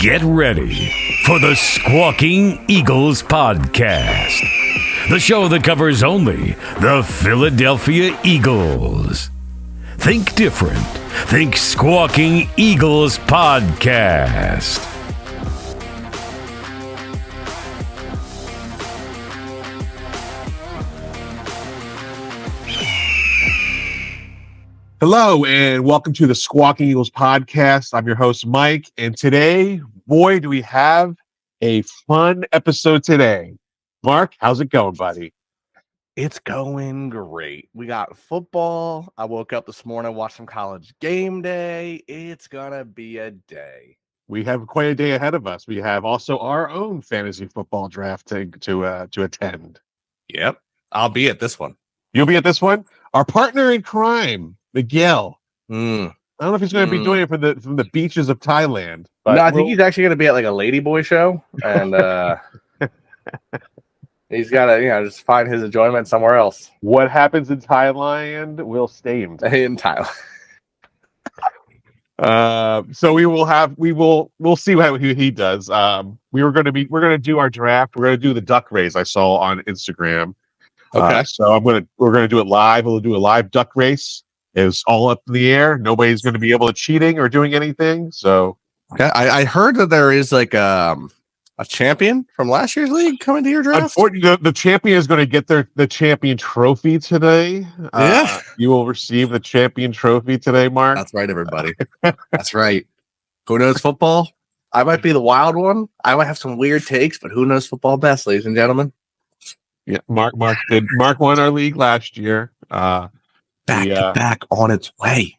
Get ready for the Squawking Eagles Podcast, the show that covers only the Philadelphia Eagles. Think different. Think Squawking Eagles Podcast. Hello, and welcome to the Squawking Eagles Podcast. I'm your host, Mike, and today, boy, do we have a fun episode today. Mark, how's it going, buddy? It's going great. We got football. I woke up this morning, watched some college game day. It's gonna be a day. We have quite a day ahead of us. We have also our own fantasy football draft to attend. Yep, I'll be at this one. You'll be at this one? Our partner in crime, Miguel. I don't know if he's going to be doing it from the beaches of Thailand. But no, I think he's actually going to be at like a ladyboy show, and he's got to just find his enjoyment somewhere else. What happens in Thailand will stay in Thailand. So we'll see what he does. We're going to do our draft. We're going to do the duck race I saw on Instagram. Okay. So we're going to do it live. We'll do a live duck race. It's all up in the air. Nobody's going to be able to cheating or doing anything. So, okay. I heard that there is like a champion from last year's league coming to your draft. Unfortunately, the champion is going to get the champion trophy today. You will receive the champion trophy today, Mark. That's right, everybody. That's right. Who knows football? I might be the wild one. I might have some weird takes, but who knows football best, ladies and gentlemen? Yeah, Mark won our league last year. Back on its way.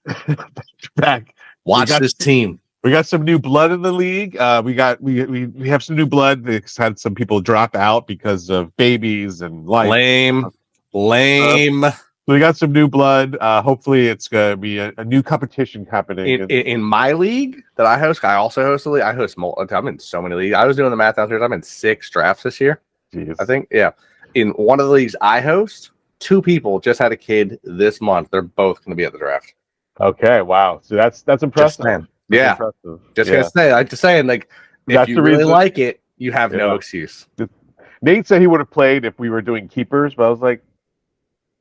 Back. Watch this team. We got some new blood in the league. We have some new blood. It's had some people drop out because of babies and life. Lame. So we got some new blood. Hopefully, it's gonna be a new competition happening in my league that I host. I also host a league. I host I'm in so many leagues. I was doing the math downstairs. I'm in 6 drafts this year. Jeez. I think, yeah. In one of the leagues I host, 2 people just had a kid this month. They're both going to be at the draft. Okay, wow. So that's impressive. Yeah. I'm just saying, like, if you really like it, you have no excuse. Nate said he would have played if we were doing keepers, but I was like,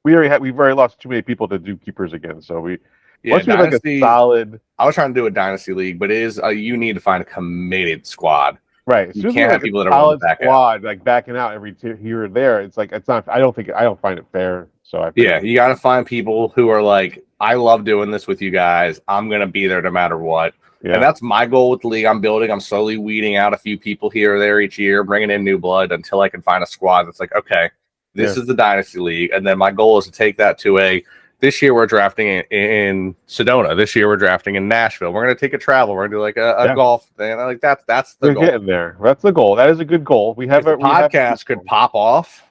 we've already lost too many people to do keepers again. So Dynasty, solid. I was trying to do a dynasty league, but it is you need to find a committed squad. Right, you can't have people that are rolling back out. Like backing out every here or there. It's like it's not. I don't find it fair. So you got to find people who are like, I love doing this with you guys. I'm gonna be there no matter what. Yeah. And that's my goal with the league I'm building. I'm slowly weeding out a few people here or there each year, bringing in new blood until I can find a squad that's like, okay, this is the dynasty league, and then my goal is to take that to this year we're drafting in Sedona. This year we're drafting in Nashville. We're going to take a travel. We're going to do like a golf thing. Like that's the goal. Getting there. That's the goal. That is a good goal. We have a podcast could pop off.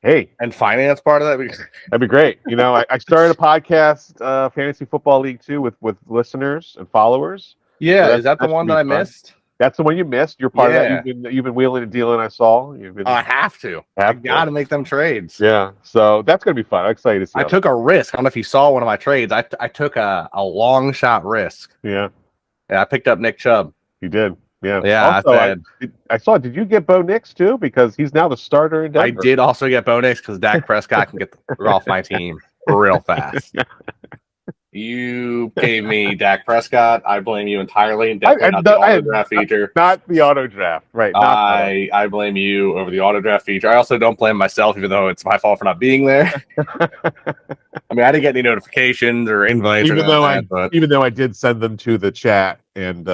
Hey, and finance part of that. That'd be great. I started a podcast, fantasy football league too, with listeners and followers. Yeah, so is that the one that I missed? That's the one you missed. You're part of that. You've been wheeling and dealing. I saw. I have to. I got to make them trades. Yeah. So that's gonna be fun. I'm excited to see. I took a risk. I don't know if you saw one of my trades. I took a long shot risk. Yeah. Yeah. I picked up Nick Chubb. You did. Yeah. Yeah. Also, I saw. Did you get Bo Nix too? Because he's now the starter in Denver. I did also get Bo Nix because Dak Prescott can get off my team real fast. You gave me Dak Prescott. I blame you entirely. Definitely not the auto draft feature. Not the auto draft, right? I blame you over the auto draft feature. I also don't blame myself, even though it's my fault for not being there. I mean, I didn't get any notifications or invites. Even though I did send them to the chat and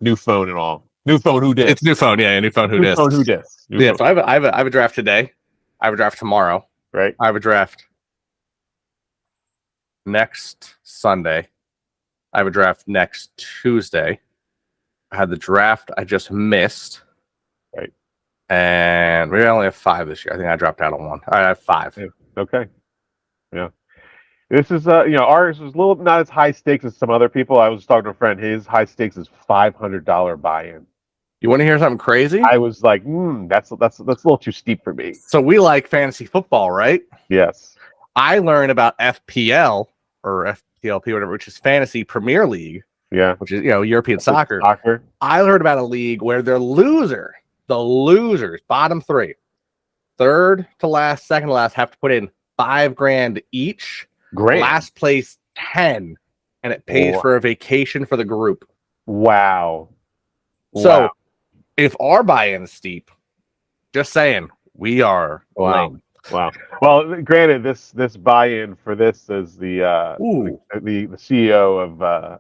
new phone and all. New phone, who did? It's new phone, yeah. New phone, who did? Phone, who did? Yeah. So I have a draft today. I have a draft tomorrow. Right. I have a draft next Sunday. I have a draft next Tuesday. I had the draft I just missed. Right. And we only have 5 this year. I think I dropped out on 1. I have 5. Yeah. Okay. Yeah. This is ours is a little not as high stakes as some other people. I was talking to a friend. His high stakes is $500 buy-in. You want to hear something crazy? I was like, that's a little too steep for me. So we like fantasy football, right? Yes. I learned about FPL or FPLP, whatever, which is Fantasy Premier League, Yeah. which is, European soccer. Soccer. I heard about a league where the losers, bottom three, third to last, second to last, have to put in $5,000 each. Great. Last place 10, and it pays for a vacation for the group. Wow. So if our buy-in is steep, just saying, we are lame. Wow. Well, granted, this buy-in for this is the CEO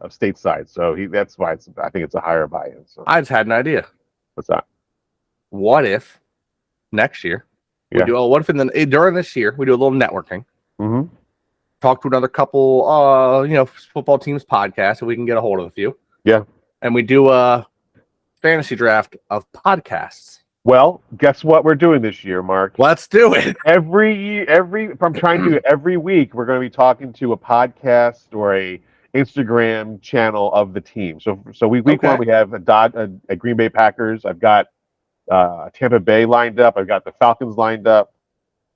of Stateside, so that's why I think it's a higher buy-in. So I just had an idea. What's that? What if next year we do? What if during this year we do a little networking? Mm-hmm. Talk to another couple, football teams podcast if we can get a hold of a few. Yeah, and we do a fantasy draft of podcasts. Well, guess what we're doing this year, Mark? Let's do it. I'm trying to do it every week. We're going to be talking to a podcast or a Instagram channel of the team. So week one we have a Green Bay Packers. I've got Tampa Bay lined up. I've got the Falcons lined up.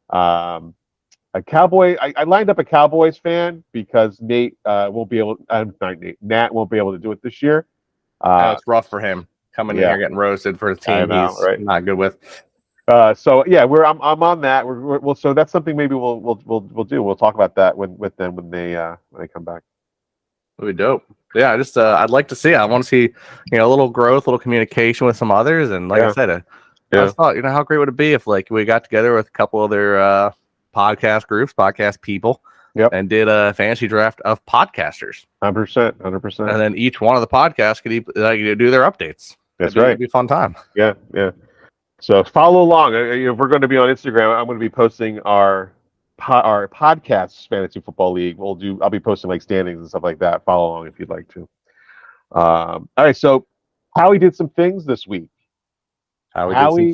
A Cowboy. I lined up a Cowboys fan because Nat won't be able to do it this year. It's rough for him. Coming in here getting roasted for a team he's not good with. So yeah, I'm on that. So that's something maybe we'll do. We'll talk about that with them when they come back. That'd be dope. Yeah, I'd like to see it. I want to see a little growth, a little communication with some others, and like I said, I thought how great would it be if we got together with a couple other podcast groups, podcast people. Yep. And did a fantasy draft of podcasters. 100%. And then each one of the podcasts could do their updates. That's right. It'd be a fun time. Yeah. So follow along. If we're going to be on Instagram, I'm going to be posting our podcast fantasy football league. I'll be posting like standings and stuff like that. Follow along if you'd like to. All right. So Howie did some things this week. Howie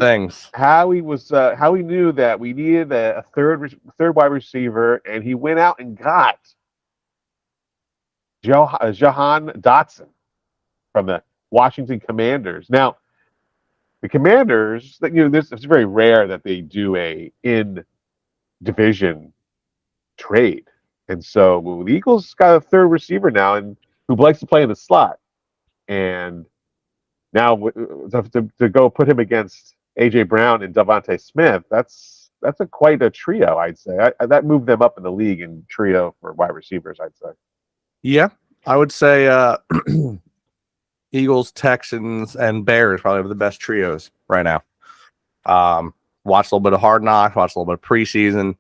knew that we needed a third wide receiver, and he went out and got Jahan Dotson from the Washington Commanders. Now, the Commanders, it's very rare that they do a in-division trade, and so the Eagles got a third receiver now, and who likes to play in the slot, and now to go put him against A.J. Brown and Devontae Smith, that's quite a trio, I'd say. That moved them up in the league in trio for wide receivers, I'd say. Yeah, I would say Eagles, Texans, and Bears probably have the best trios right now. Watch a little bit of Hard Knocks, watch a little bit of preseason.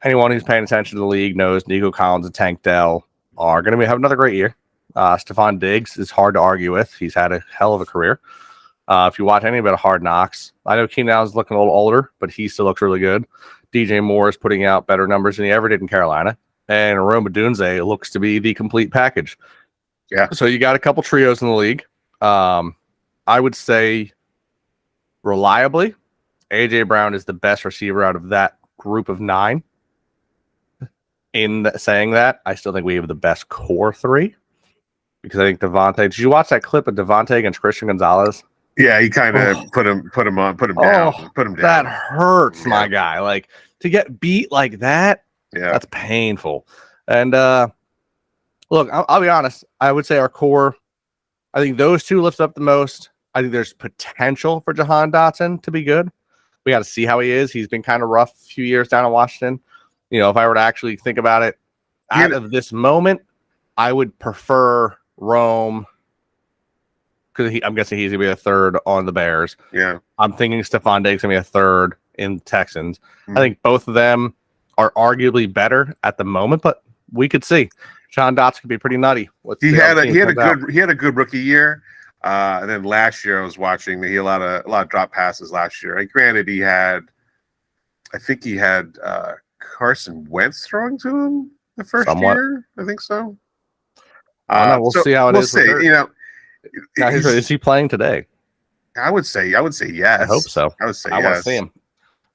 Anyone who's paying attention to the league knows Nico Collins and Tank Dell are going to have another great year. Stephon Diggs is hard to argue with. He's had a hell of a career. If you watch any bit of Hard Knocks, I know Keenan Allen's looking a little older, but he still looks really good. DJ Moore is putting out better numbers than he ever did in Carolina. And Rome Odunze looks to be the complete package. Yeah. So you got a couple trios in the league. I would say reliably, A.J. Brown is the best receiver out of that group of 9. In saying that, I still think we have the best core 3. Because I think Devontae. Did you watch that clip of Devontae against Christian Gonzalez? Yeah, he kind of put him down. That hurts, my guy. Like to get beat like that. Yeah, that's painful. And look, I'll be honest. I would say our core. I think those two lift up the most. I think there's potential for Jahan Dotson to be good. We got to see how he is. He's been kind of rough a few years down in Washington. If I were to actually think about it, out of this moment, I would prefer Rome, because I'm guessing he's going to be a third on the Bears. Yeah. I'm thinking Stephon Diggs going to be a third in Texans. I think both of them are arguably better at the moment, but we could see. Sean Dotson could be pretty nutty. He had a good rookie year. And then last year I was watching, he had a lot of drop passes last year. Like, granted, he had Carson Wentz throwing to him the first year. I think so. We'll see how it is. We'll see. Is he playing today? I would say yes. I hope so. I would say I want to see him.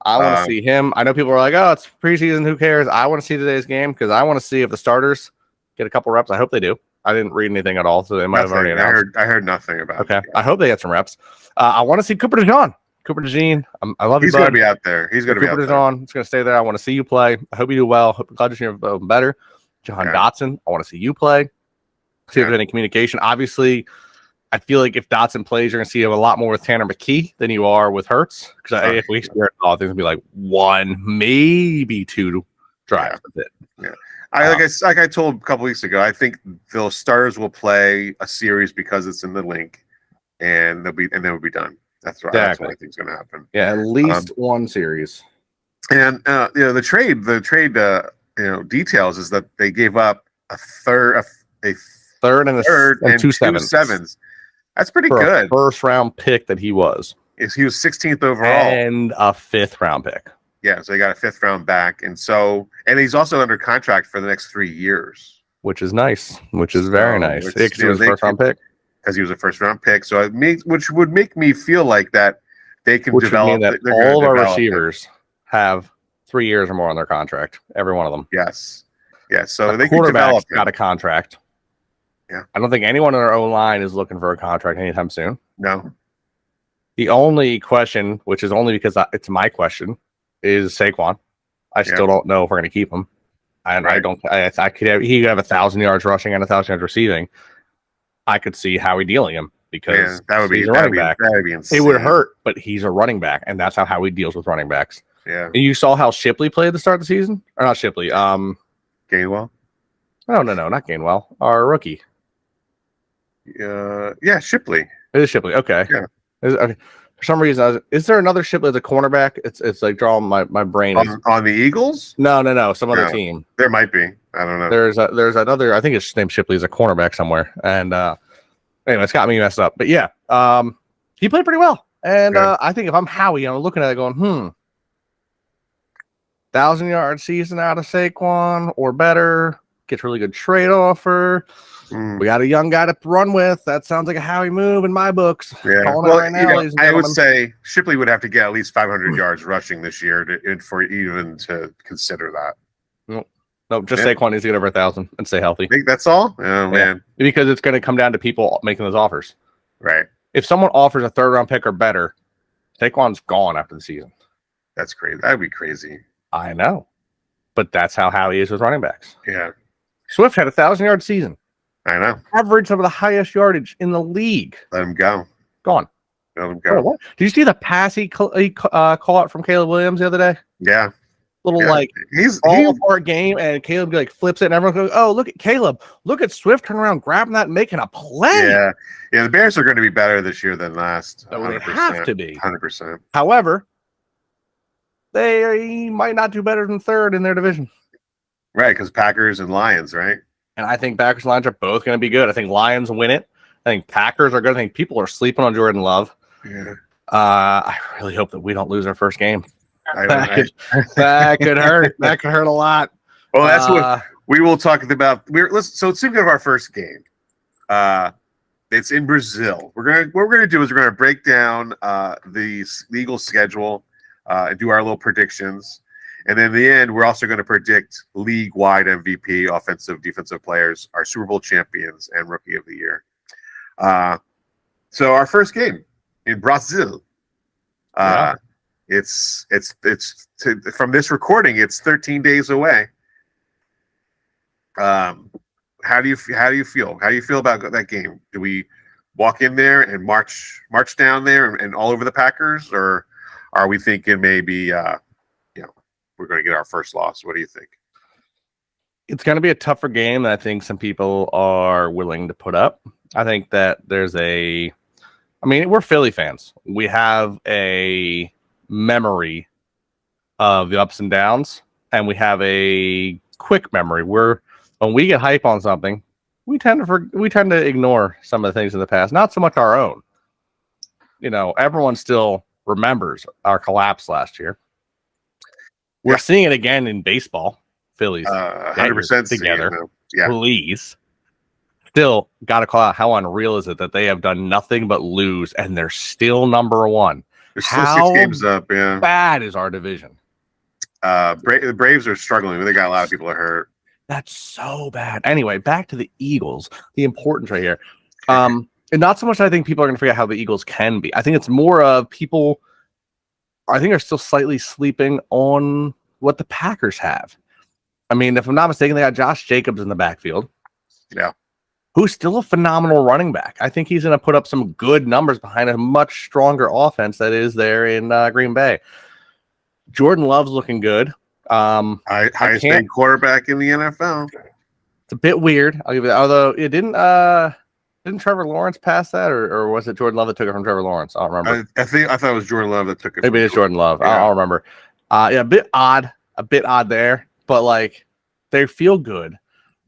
I want to see him. I know people are like, "Oh, it's preseason. Who cares?" I want to see today's game because I want to see if the starters get a couple reps. I hope they do. I didn't read anything at all, so they might have already announced. I heard nothing about it. Okay, I hope they get some reps. I want to see Cooper DeJean. I love you. He's going to be out there. He's going to be out there. Cooper DeJean. He's going to stay there. I want to see you play. I hope you do well. Hope glad you're better. Jahan Dotson. I want to see you play. See if there's any communication. Obviously, I feel like if Dotson plays, you're going to see him a lot more with Tanner McKee than you are with Hurts. Because if we stare at all, things will be like 1, maybe 2 drives. That's it. Yeah. Like I told a couple weeks ago, I think those starters will play a series because it's in the link, and then we'll be done. That's right. Exactly. That's what I think is going to happen. Yeah, at least one series. And the trade details is that they gave up a third and 2 sevens. That's pretty good. First round pick that he was. He was 16th overall and a 5th round pick. Yeah, so he got a 5th round back, and he's also under contract for the next 3 years, which is nice. Which is very nice. Because he was a first round pick. Because he was a first round pick, so which would make me feel like that they can develop. That all of our receivers have 3 years or more on their contract. Every one of them. Yes. So the they can develop. Got a contract. Yeah. I don't think anyone in our own line is looking for a contract anytime soon. No. The only question, which is only because it's my question, is Saquon. I still don't know if we're going to keep him. I could have, he could have 1,000 yards rushing and 1,000 yards receiving. I could see Howie dealing him because he's a running back. That would be insane. It would hurt, but he's a running back, and that's how Howie deals with running backs. Yeah. And you saw how Shipley played at the start of the season? Or not Shipley. Gainwell? No, not Gainwell. Our rookie. Yeah, Shipley. It is Shipley. Okay. Yeah. Okay. For some reason, is there another Shipley as a cornerback? It's like drawing my brain. On the Eagles? No. Some other team. There might be. I don't know. There's another. I think it's named Shipley as a cornerback somewhere. And anyway, it's got me messed up. But yeah, he played pretty well. And I think if I'm Howie, I'm looking at it going, 1,000-yard season out of Saquon or better. Gets really good trade offer. We got a young guy to run with. That sounds like a Howie move in my books. Yeah. I would say Shipley would have to get at least 500 yards rushing this year for even to consider that. No, just Saquon needs to get over 1,000 and stay healthy. Think that's all? Oh, man. Because it's going to come down to people making those offers. Right. If someone offers a 3rd-round pick or better, Saquon's gone after the season. That's crazy. That would be crazy. I know. But that's how Howie is with running backs. Yeah. Swift had a 1,000-yard season. I know. Average some of the highest yardage in the league. Let him go. Gone. Let him go. What? Did you see the pass he caught out from Caleb Williams the other day? Yeah. He's all-apart game, and Caleb flips it, and everyone goes, "Oh, look at Caleb! Look at Swift turning around, grabbing that, and making a play." Yeah. The Bears are going to be better this year than last. So they have to be 100%. However, they might not do better than 3rd in their division. Right, because Packers and Lions, right? And I think Packers and Lions are both going to be good. I think Lions win it. I think Packers are good. I think people are sleeping on Jordan Love. Yeah. I really hope that we don't lose our first game. That could hurt. That could hurt a lot. Well, that's what we will talk about. So speaking of our first game, it's in Brazil. What we're gonna do is we're gonna break down the Eagles schedule and do our little predictions. And then in the end, we're also going to predict league-wide MVP, offensive, defensive players, our Super Bowl champions, and Rookie of the Year. So our first game in Brazil. It's from this recording, it's 13 days away. How do you feel? How do you feel about that game? Do we walk in there and march down there and all over the Packers, or are we thinking maybe we're going to get our first loss? What do you think? It's going to be a tougher game than I think some people are willing to put up. I think that we're Philly fans. We have a memory of the ups and downs, and we have a quick memory where when we get hype on something, we tend to ignore some of the things in the past, not so much our own. Everyone still remembers our collapse last year. We're seeing it again in baseball. Phillies 100% together. Please. Still got to call out how unreal is it that they have done nothing but lose and they're still number 1. They're still 6 games up. Yeah. Bad is our division. The Braves are struggling. They got a lot of people hurt. That's so bad. Anyway, back to the Eagles. The importance right here. And not so much I think people are going to figure out how the Eagles can be. I think it's more of people I think are still slightly sleeping on what the Packers have. I mean, if I'm not mistaken, they got Josh Jacobs in the backfield. Yeah. who's still a phenomenal running back. I think he's going to put up some good numbers behind a much stronger offense that is there in Green Bay. Jordan Love's looking good. Highest paid quarterback in the NFL. It's a bit weird. I'll give you that. Although it didn't Trevor Lawrence pass that, or was it Jordan Love that took it from Trevor Lawrence? I don't remember. I thought it was Jordan Love that took it. Maybe it's Jordan Love. Yeah. I don't remember. Yeah, a bit odd there, but like they feel good.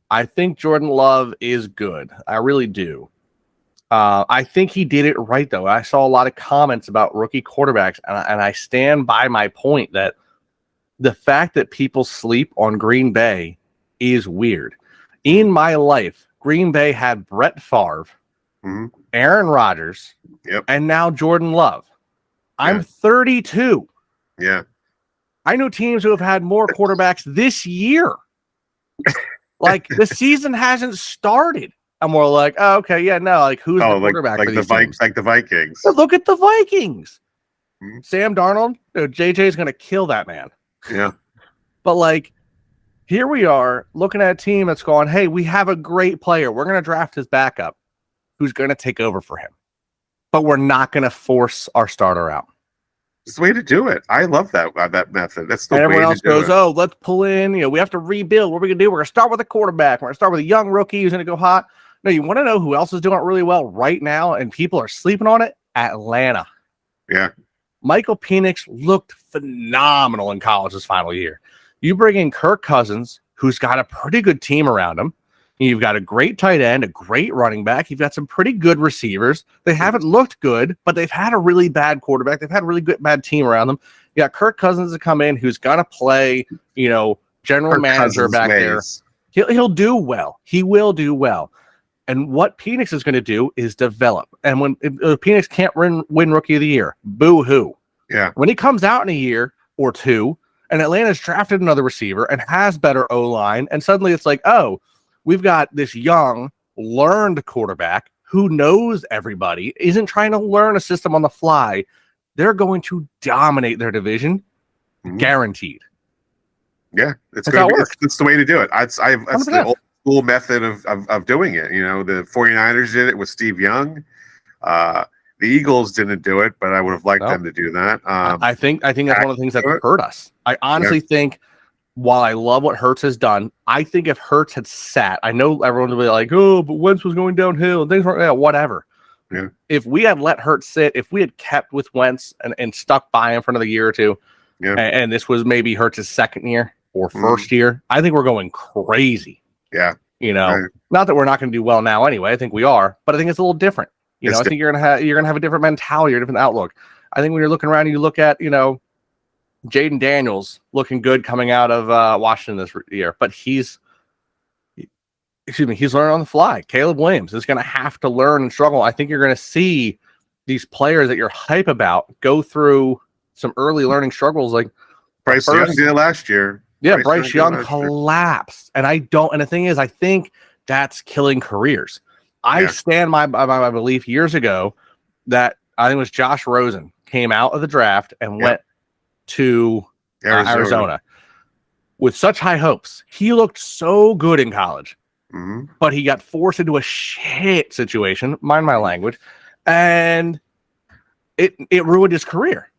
I think Jordan Love is good. I really do. I think he did it right, though. I saw a lot of comments about rookie quarterbacks, and I stand by my point that the fact that people sleep on Green Bay is weird. In my life, Green Bay had Brett Favre, Aaron Rodgers, and now Jordan Love. I'm 32. Yeah. I know teams who have had more quarterbacks this year. Like, the season hasn't started. And we're like, oh, okay, yeah, no, like, who's the quarterback for these teams? Like the Vikings. But look at the Vikings. Sam Darnold, JJ is going to kill that man. Yeah. But, like, here we are looking at a team that's going, hey, we have a great player. We're going to draft his backup who's going to take over for him. But we're not going to force our starter out. It's the way to do it. I love that method. That's the way to do it. Everyone else goes, oh, let's pull in. We have to rebuild. What are we going to do? We're going to start with a quarterback. We're going to start with a young rookie who's going to go hot. No, you want to know who else is doing it really well right now, and people are sleeping on it? Atlanta. Yeah. Michael Penix looked phenomenal in college his final year. You bring in Kirk Cousins, who's got a pretty good team around him. You've got a great tight end, a great running back. You've got some pretty good receivers. They haven't looked good, but they've had a really bad quarterback. They've had a really good, bad team around them. You got Kirk Cousins to come in, who's going to play, general Kirk manager Cousins back ways. There. He'll do well. He will do well. And what Penix is going to do is develop. And when Penix can't win Rookie of the Year, boo-hoo. Yeah. When he comes out in a year or two, and Atlanta's drafted another receiver and has better O-line, and suddenly it's like, oh, we've got this young, learned quarterback who knows everybody, isn't trying to learn a system on the fly. They're going to dominate their division, guaranteed. Yeah, it's the way to do it. That's the old school method of doing it. The 49ers did it with Steve Young. The Eagles didn't do it, but I would have liked them to do that. I think that's one of the things that hurt us. I honestly think, while I love what Hurts has done, I think if Hurts had sat, I know everyone will be like, oh, but Wentz was going downhill and things weren't, whatever. Yeah. If we had let Hurts sit, if we had kept with Wentz and stuck by him for another year or two, and this was maybe Hurts' second year or first year, I think we're going crazy. Yeah. Not that we're not going to do well now anyway. I think we are, but I think it's a little different. I think you're gonna have a different mentality, a different outlook. I think when you're looking around, you look at Jaden Daniels looking good coming out of Washington this year, but he's learning on the fly. Caleb Williams is going to have to learn and struggle. I think you're going to see these players that you're hype about go through some early learning struggles. Like Bryce Young did last year. Yeah, Bryce Young collapsed, and the thing is, I think that's killing careers. I stand by my belief years ago that I think it was Josh Rosen came out of the draft and went to Arizona with such high hopes. He looked so good in college, but he got forced into a shit situation, mind my language, and it ruined his career.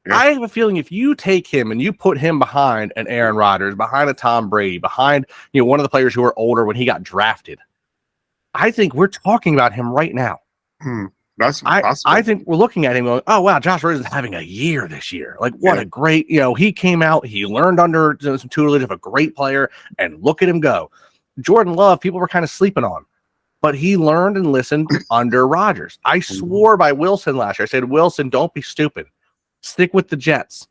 Yeah. I have a feeling if you take him and you put him behind an Aaron Rodgers, behind a Tom Brady, behind one of the players who were older when he got drafted, I think we're talking about him right now. That's possible. I think we're looking at him going, oh, wow, Josh Rosen's having a year this year. Like, what a great, he came out, he learned under some tutelage of a great player, and look at him go. Jordan Love, people were kind of sleeping on, but he learned and listened under Rodgers. I swore by Wilson last year. I said, Wilson, don't be stupid. Stick with the Jets.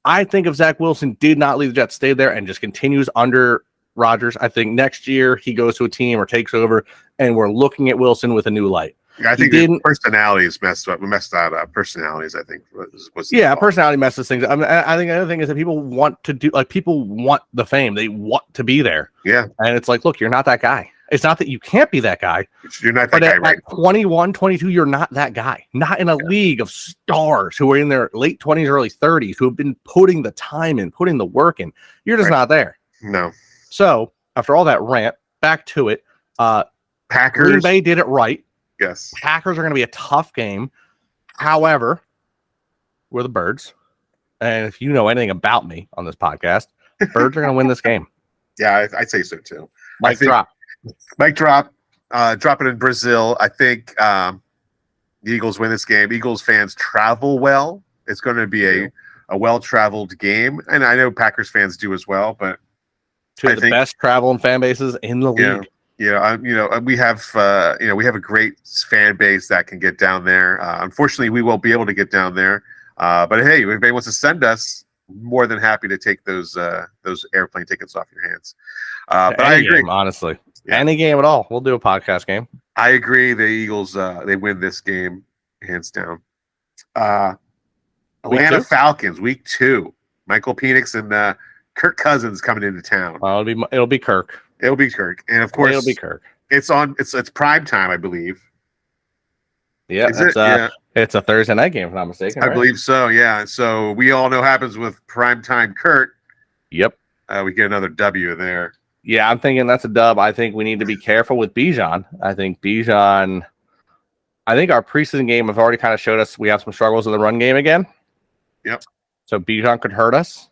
I think if Zach Wilson did not leave the Jets, stayed there, and just continues under Rodgers, I think next year he goes to a team or takes over, and we're looking at Wilson with a new light. I think the personalities messed that up. Personalities, I think, was personality messes things up. I think the other thing is that people want the fame. They want to be there. Yeah. And it's like, look, you're not that guy. It's not that you can't be that guy. You're not that guy, right? At 21, 22, you're not that guy. Not in a league of stars who are in their late 20s, early 30s, who have been putting the time in, putting the work in. You're just not there. No. So, after all that rant, back to it. Packers. Green Bay did it right. Yes. Packers are going to be a tough game. However, we're the Birds. And if you know anything about me on this podcast, Birds are going to win this game. Yeah, I'd say so too. Mic drop. Mic drop. Drop it in Brazil. I think the Eagles win this game. Eagles fans travel well. It's going to be a well-traveled game. And I know Packers fans do as well, but Two of the best traveling fan bases in the league. We have a great fan base that can get down there. Unfortunately, we won't be able to get down there. But hey, if anybody wants to send us, more than happy to take those airplane tickets off your hands. But I agree, honestly, any game at all, we'll do a podcast game. I agree. The Eagles they win this game hands down. Atlanta Falcons, week 2. Michael Penix and Kirk Cousins coming into town. It'll be Kirk. It'll be Kirk, and of course it'll be Kirk. It's on. It's prime time, I believe. Yeah, it's a Thursday night game, if I'm not mistaken. I believe so. Yeah. So we all know what happens with prime time Kurt. Yep. We get another W there. Yeah, I'm thinking that's a dub. I think we need to be careful with Bijan. I think our preseason game have already kind of showed us we have some struggles in the run game again. Yep. So Bijan could hurt us.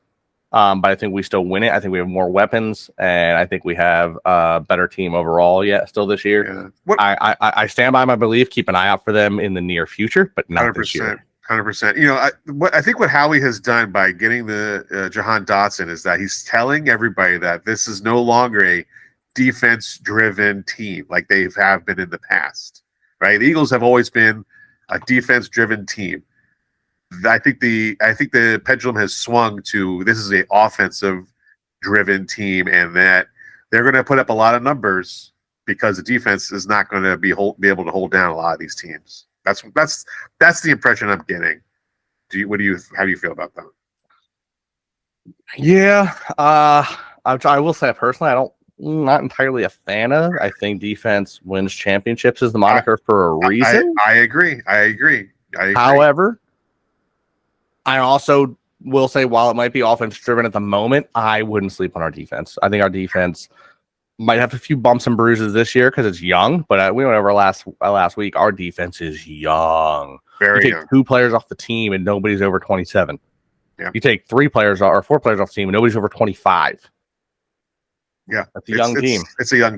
But I think we still win it. I think we have more weapons, and I think we have a better team overall still this year. Yeah. I stand by my belief. Keep an eye out for them in the near future, but not 100%, this year. 100%. I think what Howie has done by getting the Jahan Dotson is that he's telling everybody that this is no longer a defense-driven team like they have been in the past. Right? The Eagles have always been a defense-driven team. I think the pendulum has swung to this is an offensive driven team, and that they're going to put up a lot of numbers because the defense is not going to be able to hold down a lot of these teams. That's the impression I'm getting. How do you feel about that? Yeah, I will say personally, I'm not entirely a fan of. I think defense wins championships is the moniker for a reason. I agree. However, I also will say, while it might be offense driven at the moment, I wouldn't sleep on our defense. I think our defense might have a few bumps and bruises this year because it's young, but we went over last week. Our defense is young. Very you take young. 2 players off the team and nobody's over 27. Yeah. You take 3 players or 4 players off the team and nobody's over 25. Yeah. That's a young team. It's a young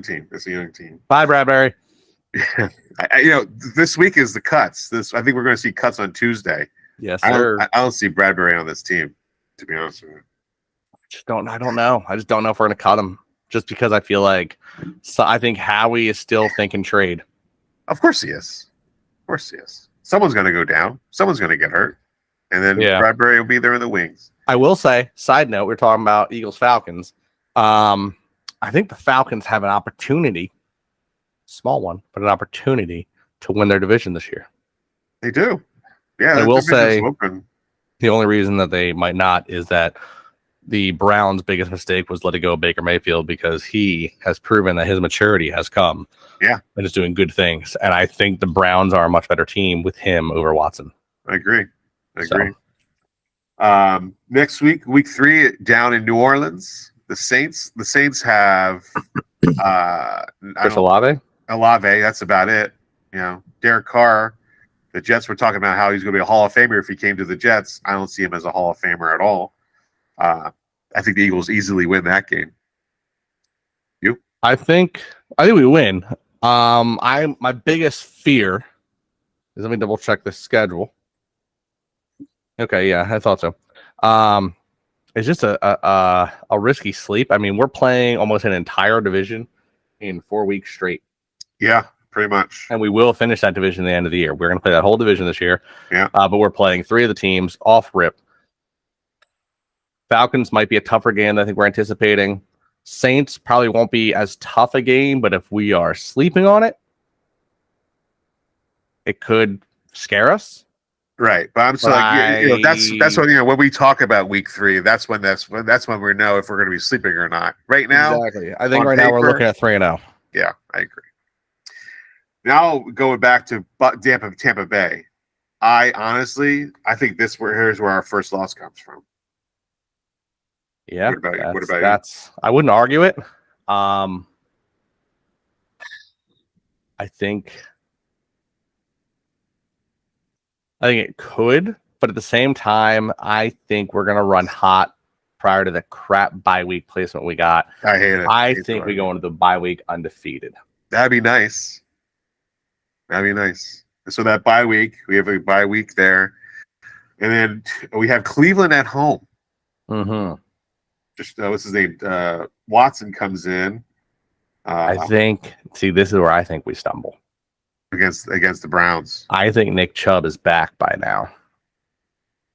team. Bye, Bradbury. Yeah. This week is the cuts. I think we're going to see cuts on Tuesday. Yes, sir. I don't see Bradbury on this team, to be honest with you. I don't know. I just don't know if we're going to cut him just because I feel like I think Howie is still thinking trade. Of course he is. Someone's going to go down. Someone's going to get hurt. And then Bradbury will be there in the wings. I will say, side note, we're talking about Eagles-Falcons. I think the Falcons have an opportunity, small one, but an opportunity to win their division this year. They do. Yeah, I will say the only reason that they might not is that the Browns' biggest mistake was letting go of Baker Mayfield because he has proven that his maturity has come. Yeah. And is doing good things. And I think the Browns are a much better team with him over Watson. I agree. Next week 3 down in New Orleans. The Saints have Chris Olave. That's about it. Derek Carr. The Jets were talking about how he's going to be a Hall of Famer if he came to the Jets. I don't see him as a Hall of Famer at all. I think the Eagles easily win that game. You? I think we win. My biggest fear is, let me double check the schedule. Okay, yeah, I thought so. It's just a risky sleep. I mean, we're playing almost an entire division in 4 weeks straight. Yeah. Pretty much. And we will finish that division at the end of the year. We're going to play that whole division this year. Yeah. But we're playing 3 of the teams off rip. Falcons might be a tougher game than I think we're anticipating. Saints probably won't be as tough a game, but if we are sleeping on it, it could scare us. Right. But I'm saying that's when we talk about week 3, that's when we know if we're going to be sleeping or not. Right now. Exactly. I think now we're looking at 3-0. Yeah, I agree. Now going back to Tampa Bay, I think here's where our first loss comes from. Yeah, what about you? I wouldn't argue it. I think it could, but at the same time, I think we're gonna run hot prior to the crap bye week placement we got. I hate it. I think we go into the bye week undefeated. That'd be nice. So that bye week, we have a bye week there, and then we have Cleveland at home. Mm-hmm. Just what's his name? Watson comes in. I think. See, this is where I think we stumble against the Browns. I think Nick Chubb is back by now.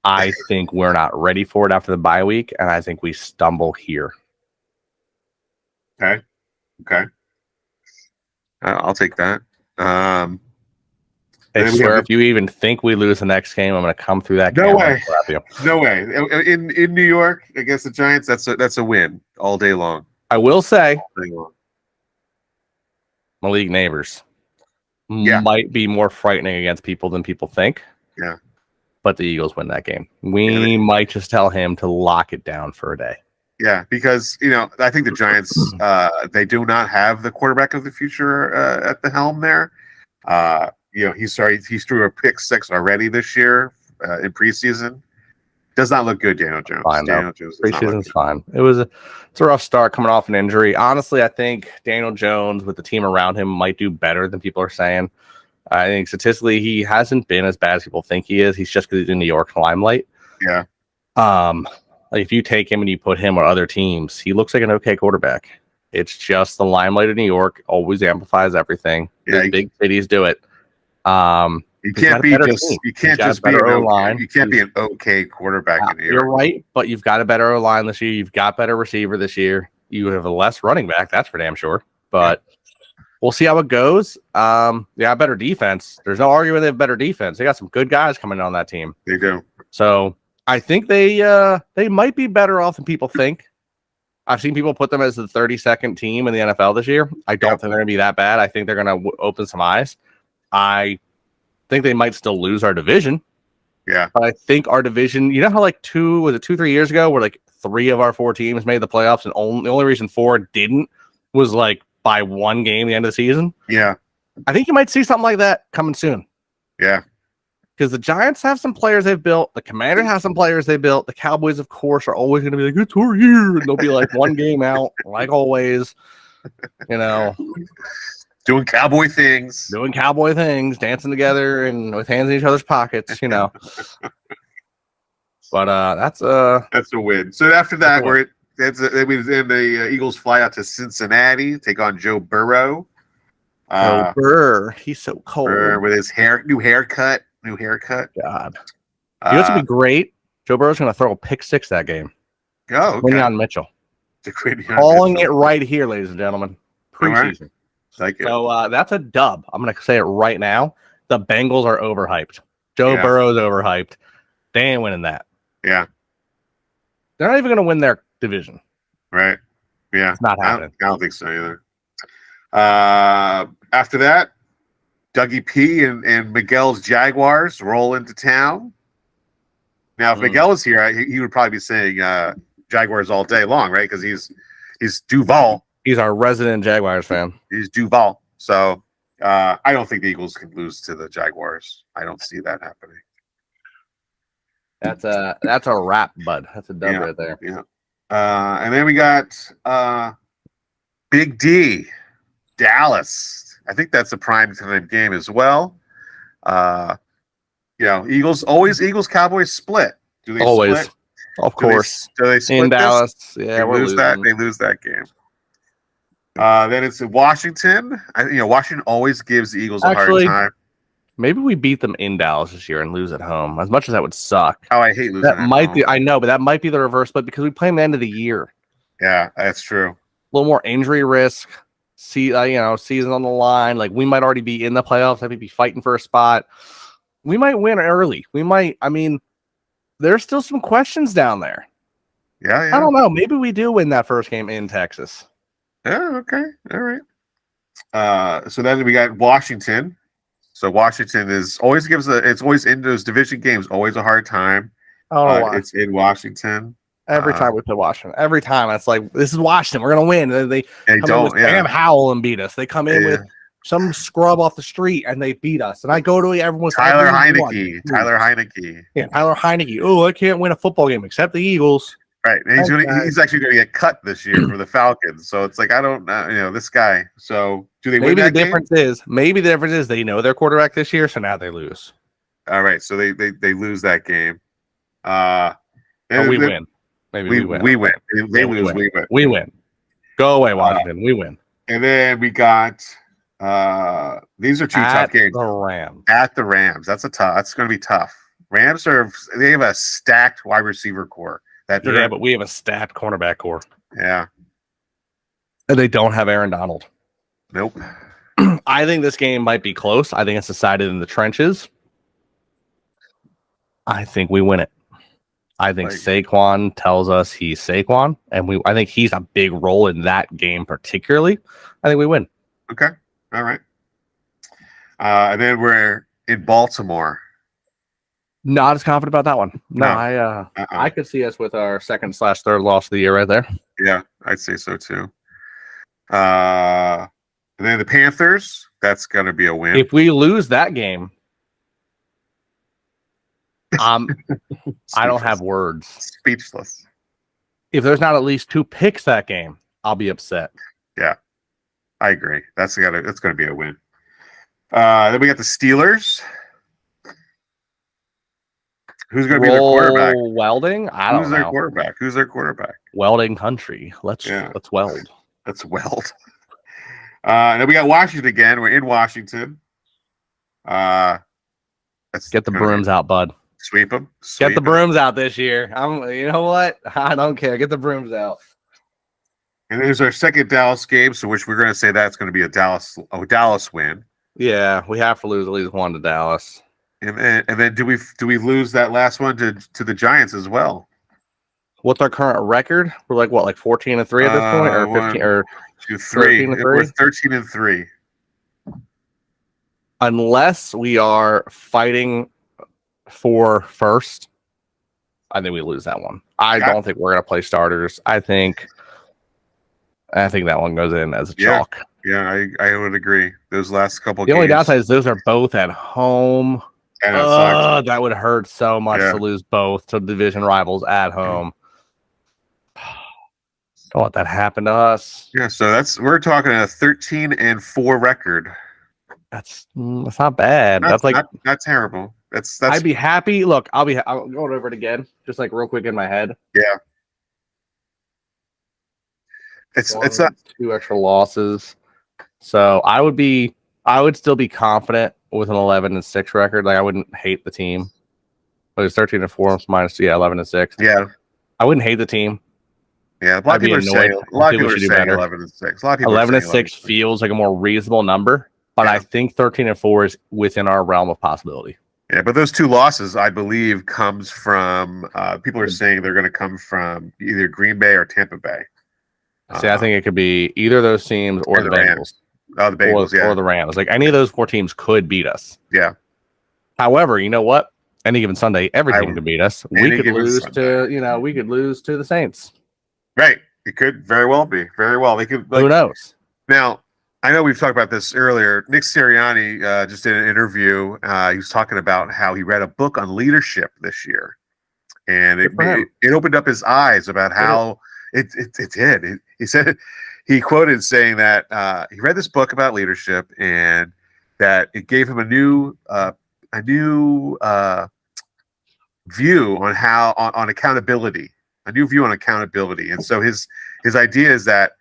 I think we're not ready for it after the bye week, and I think we stumble here. Okay. I'll take that. I swear, if you even think we lose the next game, I'm going to come through that game. No way. No way. In New York against the Giants, that's a win all day long. I will say, Malik Neighbors might be more frightening against people than people think. Yeah. But the Eagles win that game. We might just tell him to lock it down for a day. Yeah, because I think the Giants they do not have the quarterback of the future at the helm there. He's threw a pick 6 already this year in preseason. Does not look good, Daniel Jones. Preseason's fine. It's a rough start coming off an injury. Honestly, I think Daniel Jones with the team around him might do better than people are saying. I think statistically he hasn't been as bad as people think he is. He's just because he's in New York limelight. Yeah. If you take him and you put him on other teams, he looks like an okay quarterback. It's just the limelight of New York always amplifies everything. Yeah, big cities do it. You can't be an okay quarterback in New York. You're right, but you've got a better O-line this year. You've got better receiver this year. You have a less running back, that's for damn sure. But we'll see how it goes. Better defense. There's no argument they have better defense. They got some good guys coming on that team. They do. So I think they might be better off than people think. I've seen people put them as the 32nd team in the NFL this year. I don't think they're going to be that bad. I think they're going to open some eyes. I think they might still lose our division. Yeah. But I think our division, you know how 2-3 years ago where 3 of our 4 teams made the playoffs and the only reason 4 didn't was by 1 game at the end of the season? Yeah. I think you might see something like that coming soon. Yeah. Because the Giants have some players they've built. The Commanders have some players they built. The Cowboys, of course, are always going to be like, it's we're here. And they'll be 1 game out, like always. Doing cowboy things, dancing together and with hands in each other's pockets, But that's a win. So after that, the Eagles fly out to Cincinnati, take on Joe Burrow. Burr, he's so cold with his new haircut. God, this would be great. Joe Burrow's going to throw a pick 6 that game. Oh, okay. Quinion Mitchell. Calling it right here, ladies and gentlemen. Preseason. Like it. So that's a dub. I'm going to say it right now. The Bengals are overhyped. Joe Burrow's overhyped. They ain't winning that. Yeah. They're not even going to win their division. Right. Yeah. It's not happening. I don't think so either. After that, Dougie P and Miguel's Jaguars roll into town. Now, if Miguel was here, he would probably be saying Jaguars all day long, right? Because he's Duval. He's our resident Jaguars fan. He's Duval. So I don't think the Eagles can lose to the Jaguars. I don't see that happening. That's a wrap, bud. That's a dub right there. Yeah. And then we got Big D, Dallas. I think that's a prime time game as well. Eagles Cowboys split. Do they always split? Of course. Do they split in Dallas? This? Yeah, they lose that game. Then it's in Washington. Washington always gives the Eagles a hard time. Maybe we beat them in Dallas this year and lose at home. As much as that would suck. Oh, I hate losing. That might be. I know, but that might be the reverse. But because we play them the end of the year. Yeah, that's true. A little more injury risk. Season on the line. We might already be in the playoffs. Maybe be fighting for a spot. We might win early. We might. There's still some questions down there. Yeah. I don't know. Maybe we do win that first game in Texas. Yeah. Okay. All right. So then we got Washington. So Washington it's always in those division games, always a hard time. It's in Washington. Every time we play Washington. Every time it's this is Washington. We're gonna win. They come in with Sam Howell and beat us. They come in with some scrub off the street and they beat us. And I go to everyone's Tyler Heineke. Yeah, Tyler Heineke. Oh, I can't win a football game except the Eagles. Right. And he's actually going to get cut this year for the Falcons. So it's like, I don't know, this guy. So do they win that game? Maybe the difference is they know their quarterback this year, so now they lose. All right. So they lose that game. We win. Maybe we win. We win. They lose, we win. We win. Go away, Washington. We win. And then we got these are two tough games. At the Rams. That's going to be tough. Rams they have a stacked wide receiver core. But we have a stacked cornerback core. Yeah. And they don't have Aaron Donald. Nope. I think this game might be close. I think it's decided in the trenches. I think we win it. I think Saquon tells us he's Saquon, and I think he's a big role in that game particularly. I think we win. Okay. All right. And then we're in Baltimore. Not as confident about that one. No. I could see us with our second/third loss of the year right there. Yeah, I'd say so too. And then the Panthers, that's going to be a win. If we lose that game, I don't have words. Speechless. If there's not at least 2 picks that game, I'll be upset. Yeah, I agree. That's going to be a win. Then we got the Steelers. Who's going to be their quarterback? Welding? I don't know. Who's their quarterback? Welding country. Let's weld. Let's weld. And then we got Washington again. We're in Washington. Get the brooms out, bud. Sweep them. Get the brooms out this year. You know what? I don't care. Get the brooms out. And there's our second Dallas game, so which we're going to say that's going to be a Dallas win. Yeah, we have to lose at least one to Dallas. And then do we lose that last one to the Giants as well? What's our current record? We're like 14-3 at this point, or 15 or 13-3. We're 13-3. Unless we are fighting for first, I think we lose that one. I don't think we're going to play starters. I think that one goes in as a chalk. Yeah, I would agree. Those last couple games. The only downside is those are both at home. That would hurt so much to lose both to division rivals at home. Don't let that happen to us. Yeah, so we're talking a 13-4 record. That's not bad. That's not terrible. That's I'd be happy. Look, I'll going over it again, just like real quick in my head. Yeah. It's not 2 extra losses. So I would still be confident with an 11-6 record. Like I wouldn't hate the team. But it's 13-4 minus 11-6. Yeah. I wouldn't hate the team. Yeah, a lot of people are saying 11-6. A lot of people 11-6 feels like a more reasonable number, but I think 13-4 is within our realm of possibility. Yeah, but those 2 losses, I believe, comes from people are saying they're going to come from either Green Bay or Tampa Bay. See, I think it could be either of those teams or the Bengals. Oh, the Bengals, or the Rams. Like any of those 4 teams could beat us. Yeah. However, you know what? Any given Sunday, every team could beat us. We could lose to the Saints. Right. It could very well be. Very well. They could. Who knows? Now, I know we've talked about this earlier. Nick Sirianni just did an interview. He was talking about how he read a book on leadership this year, and it opened up his eyes about how it did. He said he quoted saying that he read this book about leadership and that it gave him a new view on accountability. A new view on accountability. And so his idea is that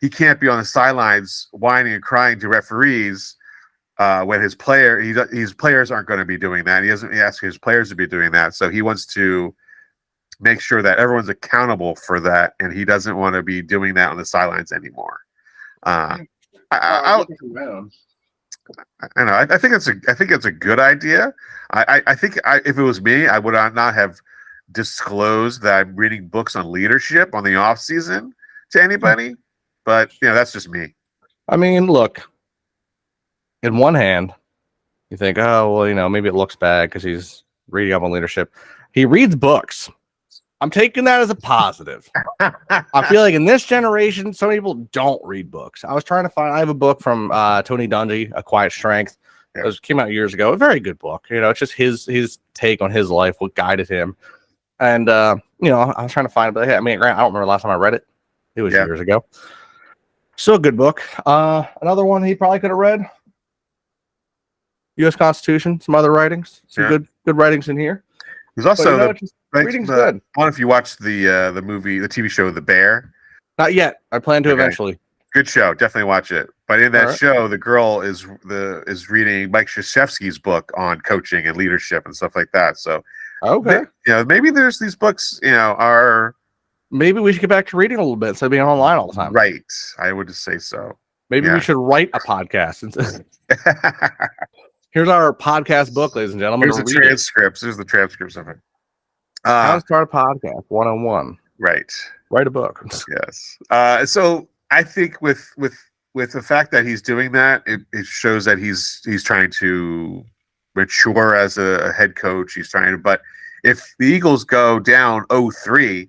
he can't be on the sidelines whining and crying to referees when his players aren't going to be doing that. He doesn't ask his players to be doing that. So he wants to make sure that everyone's accountable for that, and he doesn't want to be doing that on the sidelines anymore. I know. I think it's a good idea. I think if it was me, I would not have disclosed that I'm reading books on leadership on the off season to anybody, but that's just me. I mean, look, in one hand, you think, oh, well, maybe it looks bad because he's reading up on leadership. He reads books. I'm taking that as a positive. I feel like in this generation, some people don't read books. I have a book from Tony Dungy, A Quiet Strength. Yeah. It came out years ago. A very good book. It's just his take on his life, what guided him. And, I was trying to find it. But I don't remember the last time I read it. It was years ago. Still a good book. Another one he probably could have read. U.S. Constitution, some other writings. Some good writings in here. There's also reading's good. I wonder if you watched the TV show The Bear. Not yet. I plan to eventually. Good show. Definitely watch it. But in that show, the girl is reading Mike Krzyzewski's book on coaching and leadership and stuff like that. So, okay, maybe there's these books. Are maybe we should get back to reading a little bit instead of being online all the time. Right. I would just say so. Maybe we should write a podcast. Here's our podcast book, ladies and gentlemen. Here's the transcripts. Here's the transcripts of it. How to start a podcast 101. Right. Write a book. Yes. So I think with the fact that he's doing that, it shows that he's trying to mature as a head coach. But if the Eagles go down 0-3,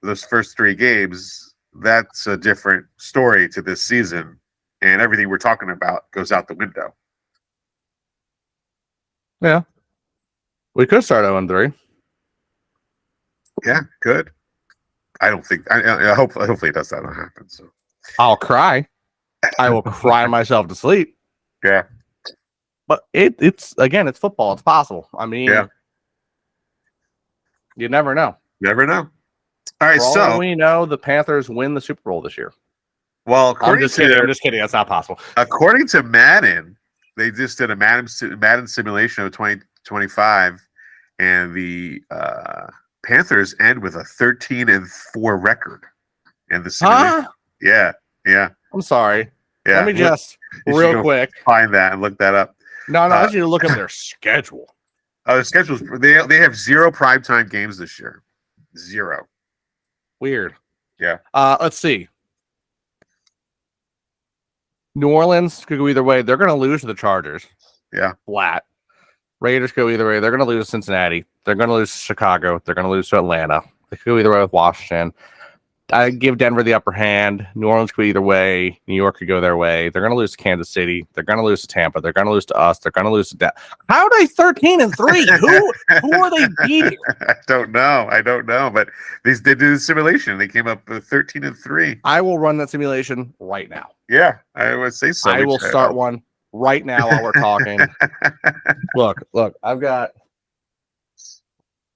those first 3 games, that's a different story to this season, and everything we're talking about goes out the window. Yeah, we could start 0-3. Yeah, good. I don't think. I hopefully it does not happen. So I'll cry. I will cry myself to sleep. Yeah, but it's football. It's possible. I mean, you never know. Never know. All right, For all we know, the Panthers win the Super Bowl this year. Well, I'm just kidding. That's not possible. According to Madden, they just did a Madden simulation of 2025, and the Panthers end with a 13-4 record in the simulation. Huh? Yeah. I'm sorry. Yeah. Let me just real quick find that and look that up. No, I want you to look at their schedule. The schedules, they have 0 primetime games this year. 0. Weird. Yeah. Let's see. New Orleans could go either way. They're going to lose to the Chargers. Yeah. Flat. Raiders go either way. They're going to lose to Cincinnati. They're going to lose to Chicago. They're going to lose to Atlanta. They could go either way with Washington. I give Denver the upper hand. New Orleans could go either way. New York could go their way. They're going to lose to Kansas City. They're going to lose to Tampa. They're going to lose to us. They're going to lose to Dallas. How are they 13-3? Who are they beating? I don't know. But they did the simulation. They came up with 13-3. I will run that simulation right now. Yeah, I would say so. I will start one right now while we're talking. Look, I've got.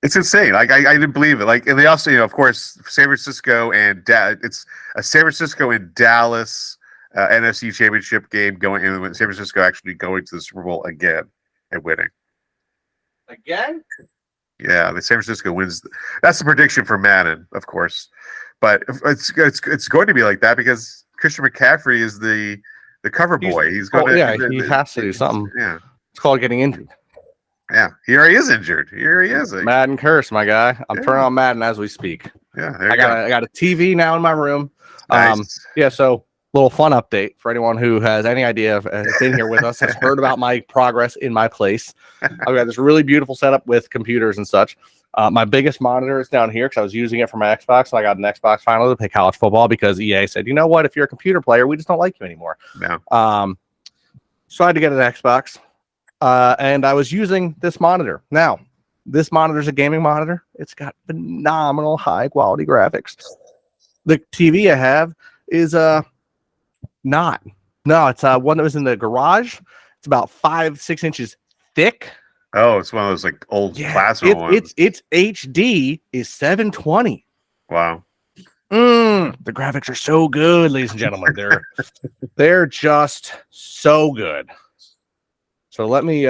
It's insane. Like I didn't believe it. Like, and they also, of course, San Francisco and it's a San Francisco and Dallas NFC Championship game going, and San Francisco actually going to the Super Bowl again and winning. Again? Yeah, the San Francisco wins. That's the prediction for Madden, of course, but it's going to be like that because Christian McCaffrey is the cover boy. He's going to. Yeah, he has to do something. Yeah, it's called getting injured. Yeah, here he is injured. Here he is. Madden curse, my guy. I'm turning on Madden as we speak. Yeah, I got a TV now in my room. Nice. So little fun update for anyone who has any idea of been here with us, has heard about my progress in my place. I've got this really beautiful setup with computers and such. My biggest monitor is down here because I was using it for my Xbox. So I got an Xbox finally to play college football because EA said, you know what? If you're a computer player, we just don't like you anymore. No. So I had to get an Xbox. And I was using this monitor. Now, this monitor is a gaming monitor. It's got phenomenal high quality graphics. The TV I have is not. No, it's one that was in the garage. It's about 5-6 inches thick. Oh, it's one of those like old plasma ones. It's HD is 720. Wow. The graphics are so good, ladies and gentlemen. They're just so good. So let me.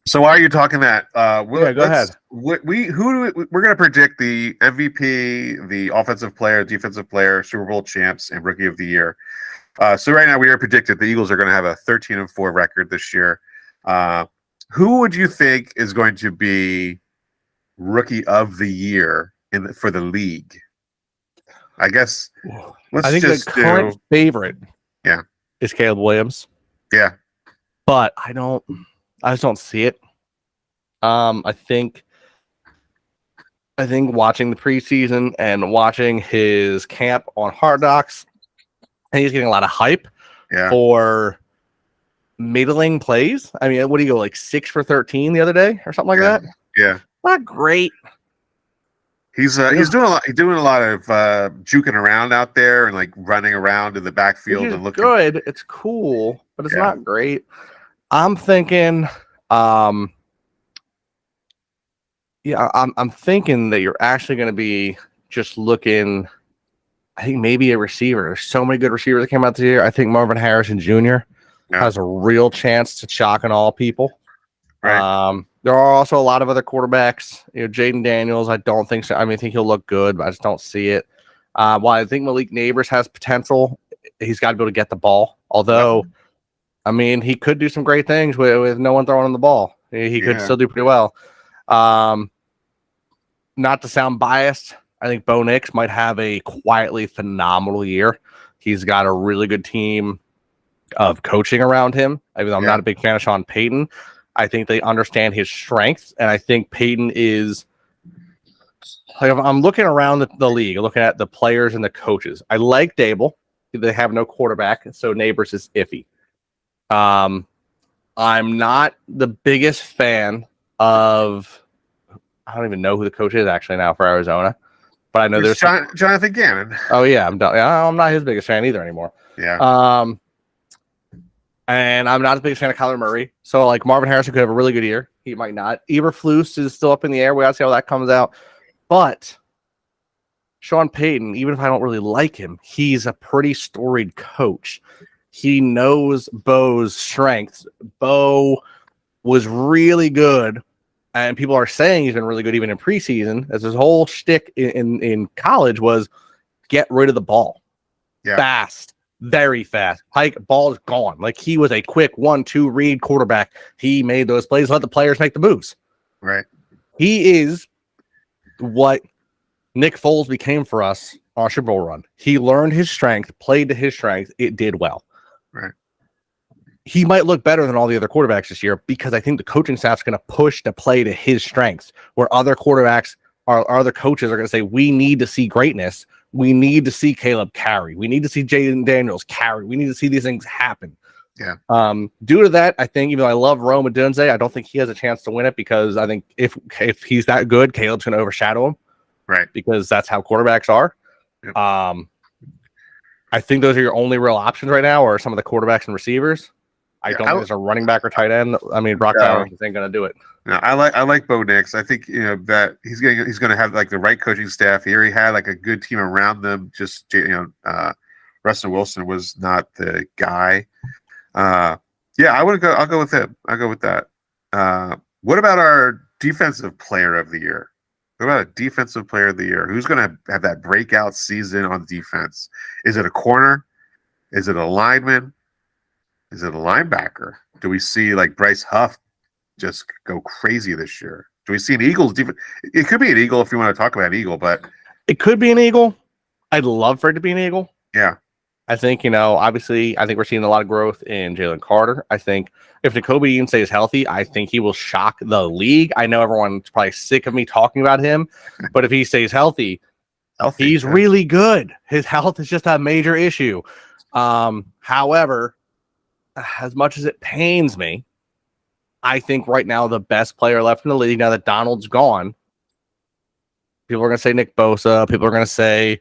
So why are you talking that? Go ahead. We're going to predict the MVP, the offensive player, defensive player, Super Bowl champs, and Rookie of the Year. So right now we are predicted the Eagles are going to have a 13-4 record this year. Who would you think is going to be Rookie of the Year for the league? I guess. I think the current favorite. Yeah. Is Caleb Williams. Yeah. But I just don't see it. I think watching the preseason and watching his camp on Hard Knocks, and he's getting a lot of hype for middling plays. I mean, what do you go, like 6 for 13 the other day or something like that? Yeah. Not great. He's doing a lot. He's doing a lot of juking around out there and like running around in the backfield and looking good. It's cool, but it's not great. I'm thinking, I'm thinking that you're actually going to be just looking. I think maybe a receiver. There's so many good receivers that came out this year. I think Marvin Harrison Jr. has a real chance to shock and all people. Right. There are also a lot of other quarterbacks. Jaden Daniels, I don't think so. I mean, I think he'll look good, but I just don't see it. While I think Malik Neighbors has potential, he's got to be able to get the ball. Although, I mean, he could do some great things with no one throwing him the ball. He could still do pretty well. Not to sound biased, I think Bo Nix might have a quietly phenomenal year. He's got a really good team of coaching around him. I mean, I'm not a big fan of Sean Payton. I think they understand his strengths, and I think Payton is like, if I'm looking around the league, looking at the players and the coaches. I like Dable. They have no quarterback, so Neighbors is iffy. I'm not the biggest fan of. I don't even know who the coach is actually now for Arizona, but I know there's Jonathan Gannon. Oh yeah, I'm not his biggest fan either anymore. Yeah. And I'm not the biggest fan of Kyler Murray. So, like, Marvin Harrison could have a really good year. He might not. Eberflus is still up in the air. We got to see how that comes out. But Sean Payton, even if I don't really like him, he's a pretty storied coach. He knows Bo's strengths. Bo was really good, and people are saying he's been really good even in preseason, as his whole shtick in college was get rid of the ball. Fast. Very fast. Ball is gone. Like, he was a quick 1-2 read quarterback. He made those plays, let the players make the moves. Right. He is what Nick Foles became for us on our Super Bowl run. He learned his strength, played to his strength. It did well. Right. He might look better than all the other quarterbacks this year because I think the coaching staff's going to push to play to his strengths, where other quarterbacks or other coaches are going to say, we need to see greatness. We need to see Caleb carry. We need to see Jaden Daniels carry. We need to see these things happen. Yeah. Due to that, I think, even though I love Rome Odunze, I don't think he has a chance to win it because I think if he's that good, Caleb's going to overshadow him. Right. Because that's how quarterbacks are. Yep. I think those are your only real options right now, or some of the quarterbacks and receivers. I don't think there's a running back or tight end. I mean, Brock Bowers ain't going to do it. No, I like Bo Nix. I think that he's going to have like the right coaching staff. He already had like a good team around them. Just Russell Wilson was not the guy. I'll go with him. I'll go with that. What about our defensive player of the year? What about a defensive player of the year? Who's going to have that breakout season on defense? Is it a corner? Is it a lineman? Is it a linebacker? Do we see like Bryce Huff just go crazy this year? Do we see an Eagles defense? It could be an Eagle if you want to talk about Eagle, but it could be an Eagle. I'd love for it to be an Eagle. Yeah. I think, obviously, I think we're seeing a lot of growth in Jalen Carter. I think if Nakobe Dean stays healthy, I think he will shock the league. I know everyone's probably sick of me talking about him, but if he stays healthy he's really good. His health is just a major issue. However, as much as it pains me, I think right now the best player left in the league, now that Donald's gone, people are going to say Nick Bosa. People are going to say,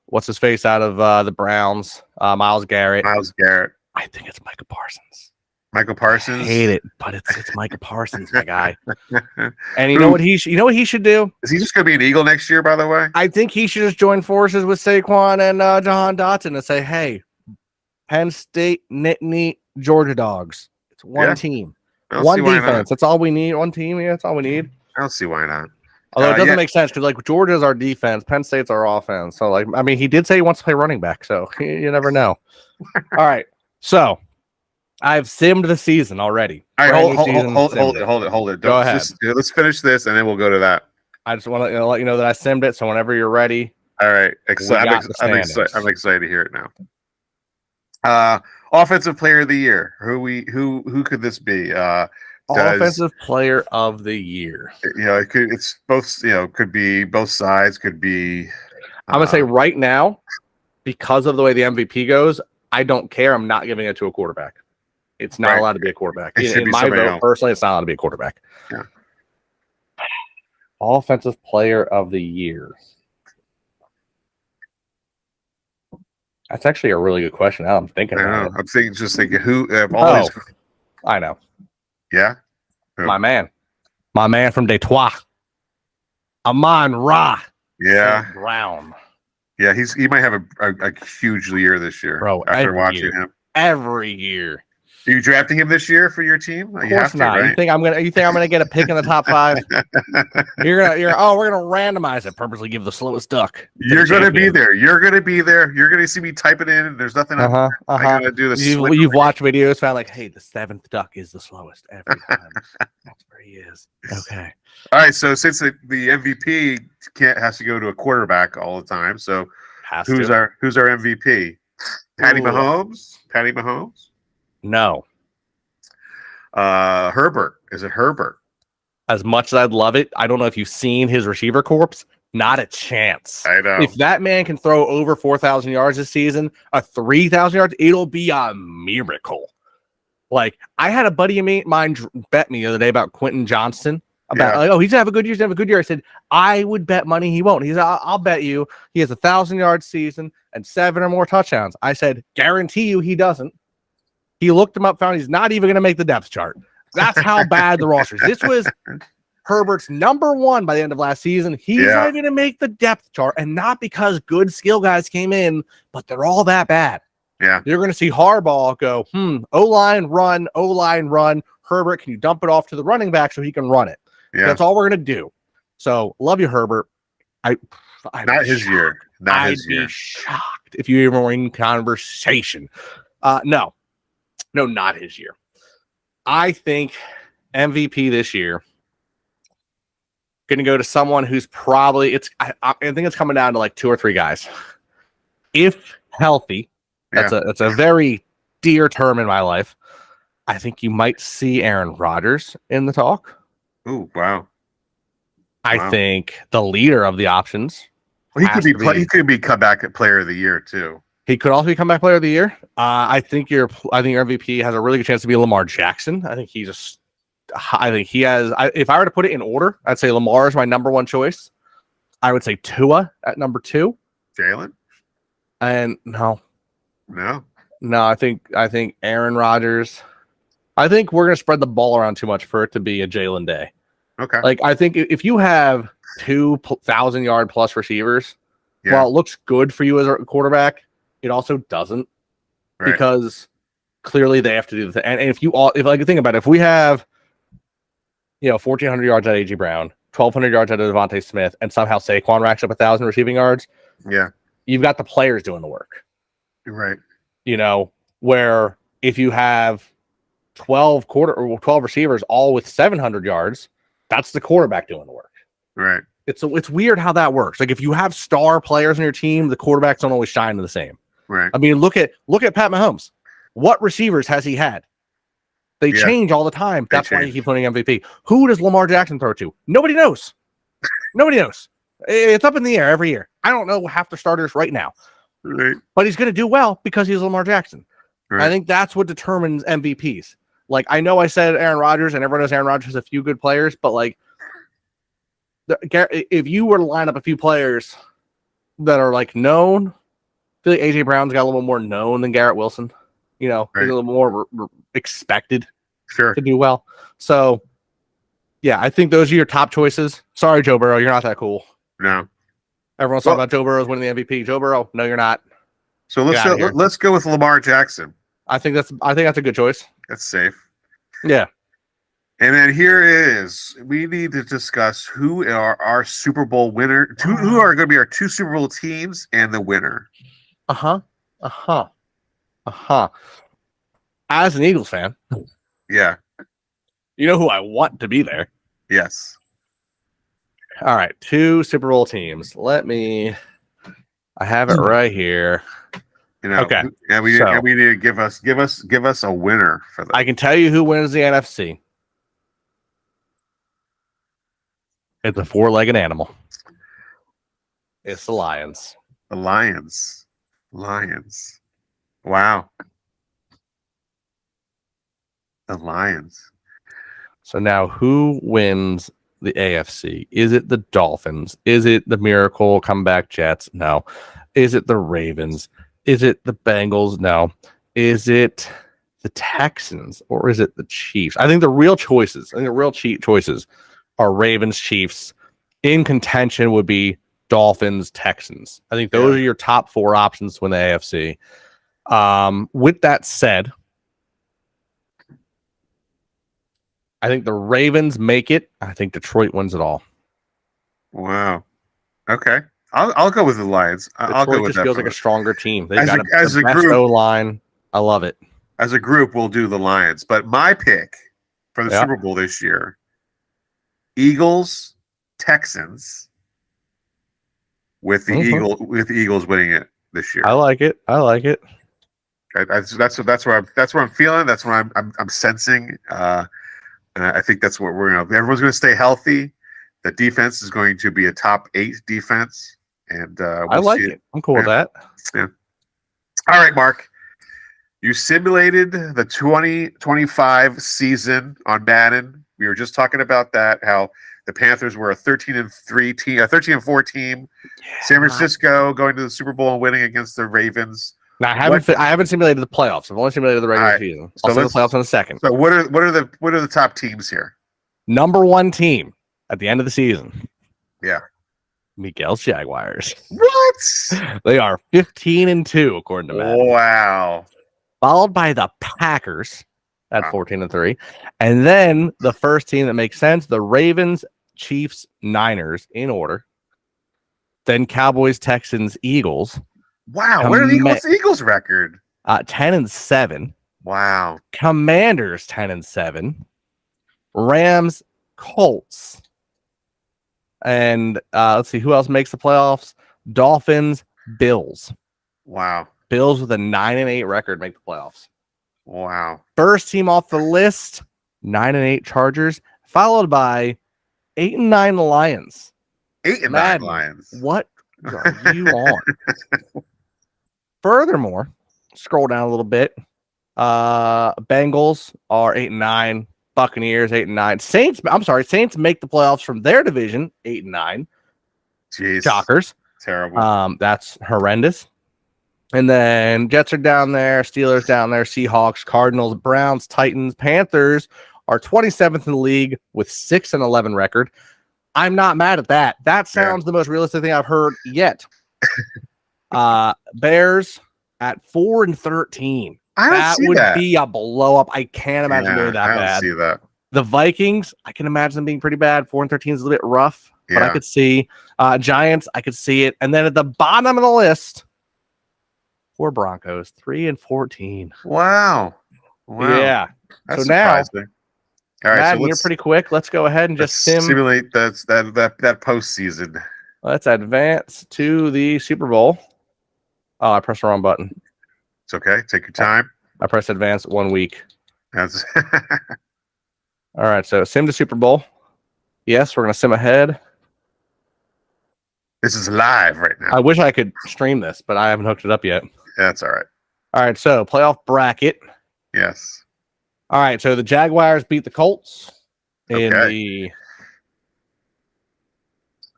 what's his face out of the Browns? Myles Garrett. I think it's Micah Parsons. Michael Parsons? I hate it, but it's Micah Parsons, my guy. And you know what he should do? Is he just going to be an Eagle next year, by the way? I think he should just join forces with Saquon and Jahan Dotson and say, hey, Penn State, Nittany, Georgia Dogs. It's one team. One defense. That's all we need. One team. Yeah, that's all we need. I don't see why not. Although it doesn't make sense because, like, Georgia's our defense, Penn State's our offense. So, like, I mean, he did say he wants to play running back, so you never know. All right. So, I've simmed the season already. All right, hold it. Go ahead. Let's finish this, and then we'll go to that. I just want to let you know that I simmed it, so whenever you're ready. All right. I'm excited to hear it now. Offensive player of the year. Who could this be? Offensive player of the year. It's both. Could be both sides. Could be. I'm gonna say right now, because of the way the MVP goes, I don't care. I'm not giving it to a quarterback. It's not allowed to be a quarterback. In my vote, personally, it's not allowed to be a quarterback. Yeah. Offensive player of the year. That's actually a really good question. Now I'm thinking about it. I'm thinking who. I know. Yeah. Who? My man from Detroit, Amon Ra. Yeah. St. Brown. Yeah, he might have a huge year this year, bro. After watching him every year. Are you drafting him this year for your team? Of course not. Right? You think I'm gonna get a pick in the top 5? We're gonna randomize it. Purposely give the slowest duck. You're gonna be there. You're gonna see me type it in. There's nothing. I'm gonna do this. You've watched videos, found like, hey, the 7th duck is the slowest every time. That's where he is. Okay. All right. So since the MVP has to go to a quarterback all the time, so who's our MVP? Patty Mahomes. No. Herbert. Is it Herbert? As much as I'd love it, I don't know if you've seen his receiver corps. Not a chance. I know. If that man can throw over 4,000 yards this season, 3,000 yards, it'll be a miracle. Like, I had a buddy of mine bet me the other day about Quentin Johnston. He's gonna have a good year. He's gonna have a good year. I said, I would bet money he won't. He said, I'll bet you he has 1,000-yard season and 7 or more touchdowns. I said, guarantee you he doesn't. He looked him up, found he's not even going to make the depth chart. That's how bad the roster is. This was Herbert's number 1 by the end of last season. He's not going to make the depth chart, and not because good skill guys came in, but they're all that bad. Yeah. You're going to see Harbaugh go, O-line run. Herbert, can you dump it off to the running back so he can run it? Yeah. That's all we're going to do. So, love you, Herbert. Not his year. I'd be shocked if you even were in conversation. No, not his year. I think MVP this year going to go to someone who's probably I think it's coming down to like 2 or 3 guys. If healthy, that's a very dear term in my life. I think you might see Aaron Rodgers in the talk. Oh, wow. I think the leader of the options. Well, he could be comeback player of the year too. He could also be comeback player of the year. I think your MVP has a really good chance to be Lamar Jackson. I think he has. If I were to put it in order, I'd say Lamar is my number 1 choice. I would say Tua at number 2. Jalen. And no. I think Aaron Rodgers. I think we're gonna spread the ball around too much for it to be a Jalen day. Okay. Like, I think if you have 2,000-yard plus receivers, while it looks good for you as a quarterback, it also doesn't, because clearly they have to do the thing. And if think about it, if we have 1,400 yards at A.J. Brown, 1,200 yards at Devontae Smith, and somehow Saquon racks up 1,000 receiving yards, you've got the players doing the work. Right. Where if you have 12 receivers all with 700 yards, that's the quarterback doing the work. Right. It's weird how that works. Like, if you have star players on your team, the quarterbacks don't always shine the same. Right. I mean, look at Pat Mahomes. What receivers has he had? They change all the time. That's why he keeps winning MVP. Who does Lamar Jackson throw to? Nobody knows. Nobody knows. It's up in the air every year. I don't know half the starters right now. Right. But he's going to do well because he's Lamar Jackson. Right. I think that's what determines MVPs. Like, I know I said Aaron Rodgers, and everyone knows Aaron Rodgers has a few good players, but like, if you were to line up a few players that are like known, I feel like AJ Brown's got a little more known than Garrett Wilson. He's a little more expected to do well. So, I think those are your top choices. Sorry, Joe Burrow, you're not that cool. No, everyone's talking about Joe Burrow's winning the MVP. Joe Burrow, no, you're not. So let's go with Lamar Jackson. I think that's a good choice. That's safe. Yeah. And then here is, we need to discuss who are our Super Bowl winner, who are going to be our 2 Super Bowl teams and the winner. As an Eagles fan, yeah, you know who I want to be there. Yes. All right, 2 Super Bowl teams. I have it right here. Okay. Yeah, we need to give us a winner for that. I can tell you who wins the NFC. It's a four-legged animal. It's the Lions. The Lions. Wow. The Lions. So now who wins the AFC? Is it the Dolphins? Is it the Miracle Comeback Jets? No. Is it the Ravens? Is it the Bengals? No. Is it the Texans or is it the Chiefs? I think the real choices are Ravens, Chiefs. In contention would be Dolphins, Texans. I think those are your top four options to win the AFC. With that said, I think the Ravens make it. I think Detroit wins it all. Wow. Okay. I'll go with the Lions. I'll go with just that. Feels like a stronger team. They've as got a the best group O-line. I love it. As a group, we'll do the Lions. But my pick for the Super Bowl this year, Eagles, Texans, with the Eagles winning it this year. I like it. That's where I'm feeling. That's what I'm sensing. And I think that's what everyone's going to stay healthy. The defense is going to be a top 8 defense, and I like it. I'm cool with that. Yeah. All right, Mark. You simulated the 2025 season on Madden. We were just talking about that. How the Panthers were a 13-3 team, a 13-4 team. Yeah. San Francisco going to the Super Bowl and winning against the Ravens. Now, I haven't simulated the playoffs. I've only simulated the regular season. I'll say the playoffs in a second. So what are the top teams here? Number one team at the end of the season. Yeah. Miguel's Jaguars. What? They are 15-2 according to Madden. Wow. Followed by the Packers at 14-3, and then the first team that makes sense: the Ravens, Chiefs, Niners in order. Then Cowboys, Texans, Eagles. Wow, what are the Eagles record? 10-7. Wow. Commanders 10-7. Rams, Colts. And let's see who else makes the playoffs. Dolphins, Bills. Wow. Bills with a 9-8 record make the playoffs. Wow. First team off the list, 9-8 Chargers, followed by 8-9 Lions. 8-9 Lions. What are you on? Furthermore, scroll down a little bit. Bengals are 8-9. Buccaneers 8-9. Saints make the playoffs from their division 8-9. Jeez. Shockers. Terrible. That's horrendous. And then Jets are down there, Steelers down there, Seahawks, Cardinals, Browns, Titans, Panthers are 27th in the league with 6-11 record. I'm not mad at that. That sounds the most realistic thing I've heard yet. Bears at 4-13. That would be a blow up. I can't imagine doing that bad. I don't see that. The Vikings, I can imagine them being pretty bad. 4-13 is a little bit rough, but I could see Giants. I could see it. And then at the bottom of the list, for Broncos, 3-14. Wow. Yeah. That's so now, surprising. All right, Madden, you're pretty quick. Let's go ahead and just simulate that postseason. Let's advance to the Super Bowl. Oh, I pressed the wrong button. It's okay. Take your time. I pressed advance 1 week. That's all right. So sim to Super Bowl. Yes, we're gonna sim ahead. This is live right now. I wish I could stream this, but I haven't hooked it up yet. That's all right. All right, so playoff bracket. Yes. All right, so the Jaguars beat the Colts in the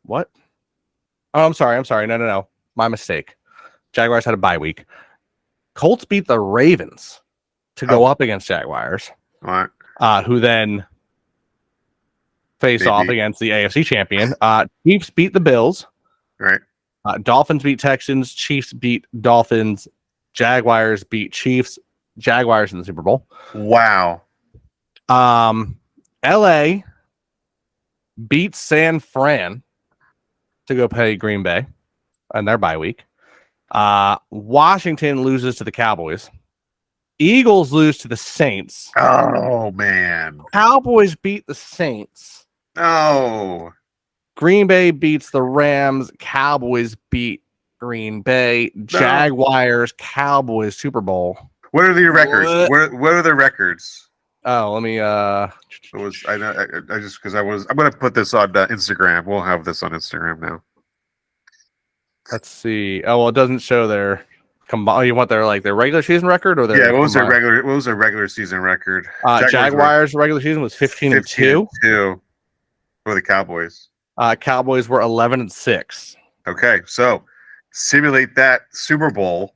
what? Oh, I'm sorry. No. My mistake. Jaguars had a bye week. Colts beat the Ravens to go up against Jaguars. All right. Who then face off against the AFC champion. Chiefs beat the Bills. Right. Dolphins beat Texans. Chiefs beat Dolphins. Jaguars beat Chiefs. Jaguars in the Super Bowl. Wow. LA beat San Fran to go play Green Bay on their bye week. Washington loses to the Cowboys. Eagles lose to the Saints. Oh, man. Cowboys beat the Saints. No. Green Bay beats the Rams. Cowboys beat Green Bay. Jaguars, Cowboys, Super Bowl. What are the records? What are the records? Oh, let me. It was I just because I'm gonna put this on Instagram. We'll have this on Instagram now. Let's see. Oh well, it doesn't show their combined. You want their regular season record or their Yeah, what was their combined? regular season record? Jaguars regular season was 15-2. For the Cowboys. Cowboys were 11-6. Okay, so simulate that Super Bowl.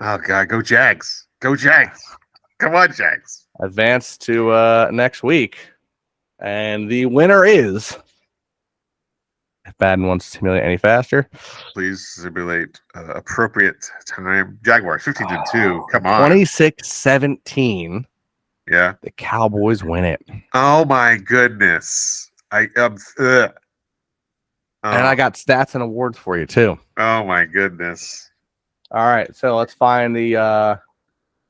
Oh God, go Jags! Go Jags! Come on, Jags! Advance to next week, and the winner is. If Madden wants to simulate any faster, please simulate appropriate time. Jaguars 15-2. Come on, 26-17. Yeah, the Cowboys win it. Oh my goodness! And I got stats and awards for you too. Oh my goodness! All right, so let's find the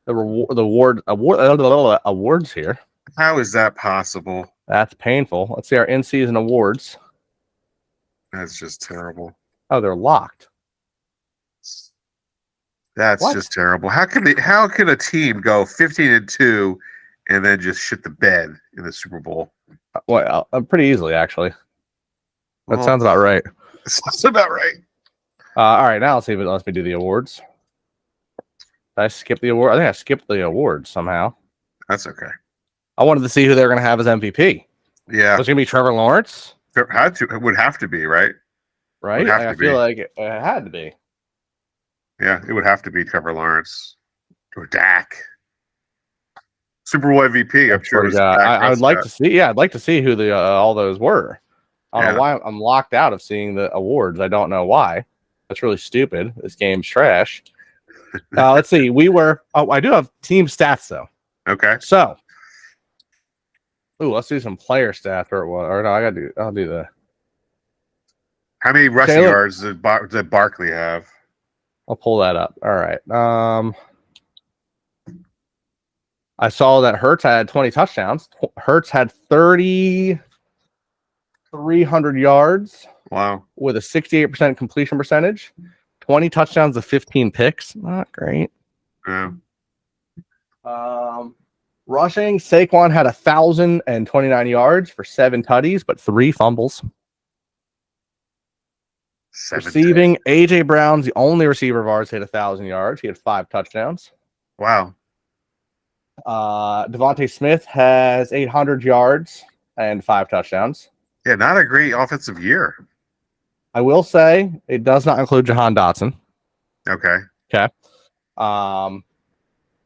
awards here. How is that possible? That's painful. Let's see our in-season awards. That's just terrible. Oh, they're locked. That's just terrible. How can a team go 15-2 and then just shit the bed in the Super Bowl? Well, pretty easily actually. That sounds about right. Sounds about right. All right, now let's see if it lets me do the awards. Did I skip the award? I think I skipped the awards somehow. That's okay. I wanted to see who they're going to have as MVP. Yeah. Was it going to be Trevor Lawrence? It would have to be, right? Right? I feel like it had to be. Yeah, it would have to be Trevor Lawrence or Dak. Super Bowl MVP, I'm sure. I would like to see. Yeah, I'd like to see who the all those were. I don't know why I'm locked out of seeing the awards. I don't know why. That's really stupid. This game's trash. Let's see. I do have team stats though. Okay. So, let's do some player stats or no, I'll do the. How many rushing yards did Barkley have? I'll pull that up. All right. I saw that Hurts had 20 touchdowns. Hurts had 300 yards. Wow. With a 68% completion percentage. 20 touchdowns to 15 picks. Not great. Yeah. Rushing, Saquon had 1,029 yards for 7 tutties, but 3 fumbles. Receiving, AJ Brown's the only receiver of ours hit 1,000 yards. He had 5 touchdowns. Wow. Devontae Smith has 800 yards and 5 touchdowns. Yeah, not a great offensive year. I will say it does not include Jahan Dotson. Okay.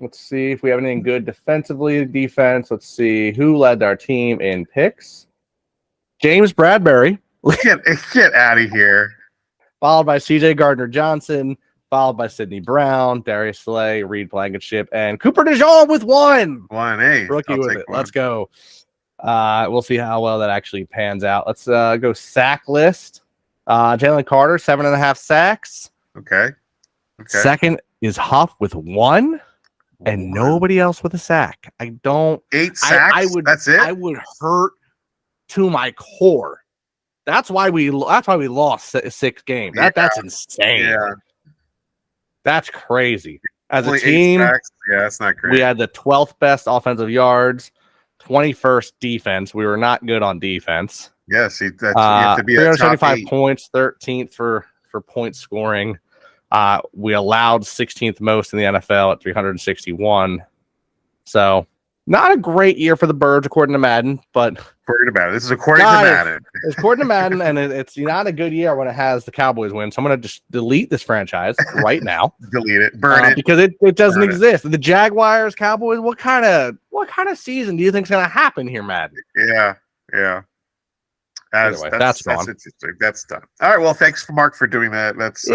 Let's see if we have anything good defensively. Defense. Let's see who led our team in picks. James Bradbury. Get out of here. Followed by C.J. Gardner-Johnson. Followed by Sidney Brown, Darius Slay, Reed Blankenship, and Cooper DeJean with 1. 1, hey. Rookie with it. 1. Let's go. We'll see how well that actually pans out. Let's go sack list. Jalen Carter, 7.5 sacks. Okay. Second is Huff with 1, and nobody else with a sack. 8 sacks. That's it. I would hurt to my core. That's why we lost 6 games. That's insane. Yeah. That's crazy. As only a team, that's not great. We had the 12th best offensive yards, 21st defense. We were not good on defense. Yes, you have to be 375 points, 13th for point scoring. We allowed 16th most in the NFL at 361. So not a great year for the Birds, according to Madden, but according to Madden. This is according to Madden. It's according to Madden, and it's not a good year when it has the Cowboys win. So I'm going to just delete this franchise right now. Delete it. Burn it. Because it doesn't exist. The Jaguars, Cowboys, what kind of season do you think is going to happen here, Madden? Yeah. That's interesting. That's done. All right. Well, thanks for Mark for doing that. That's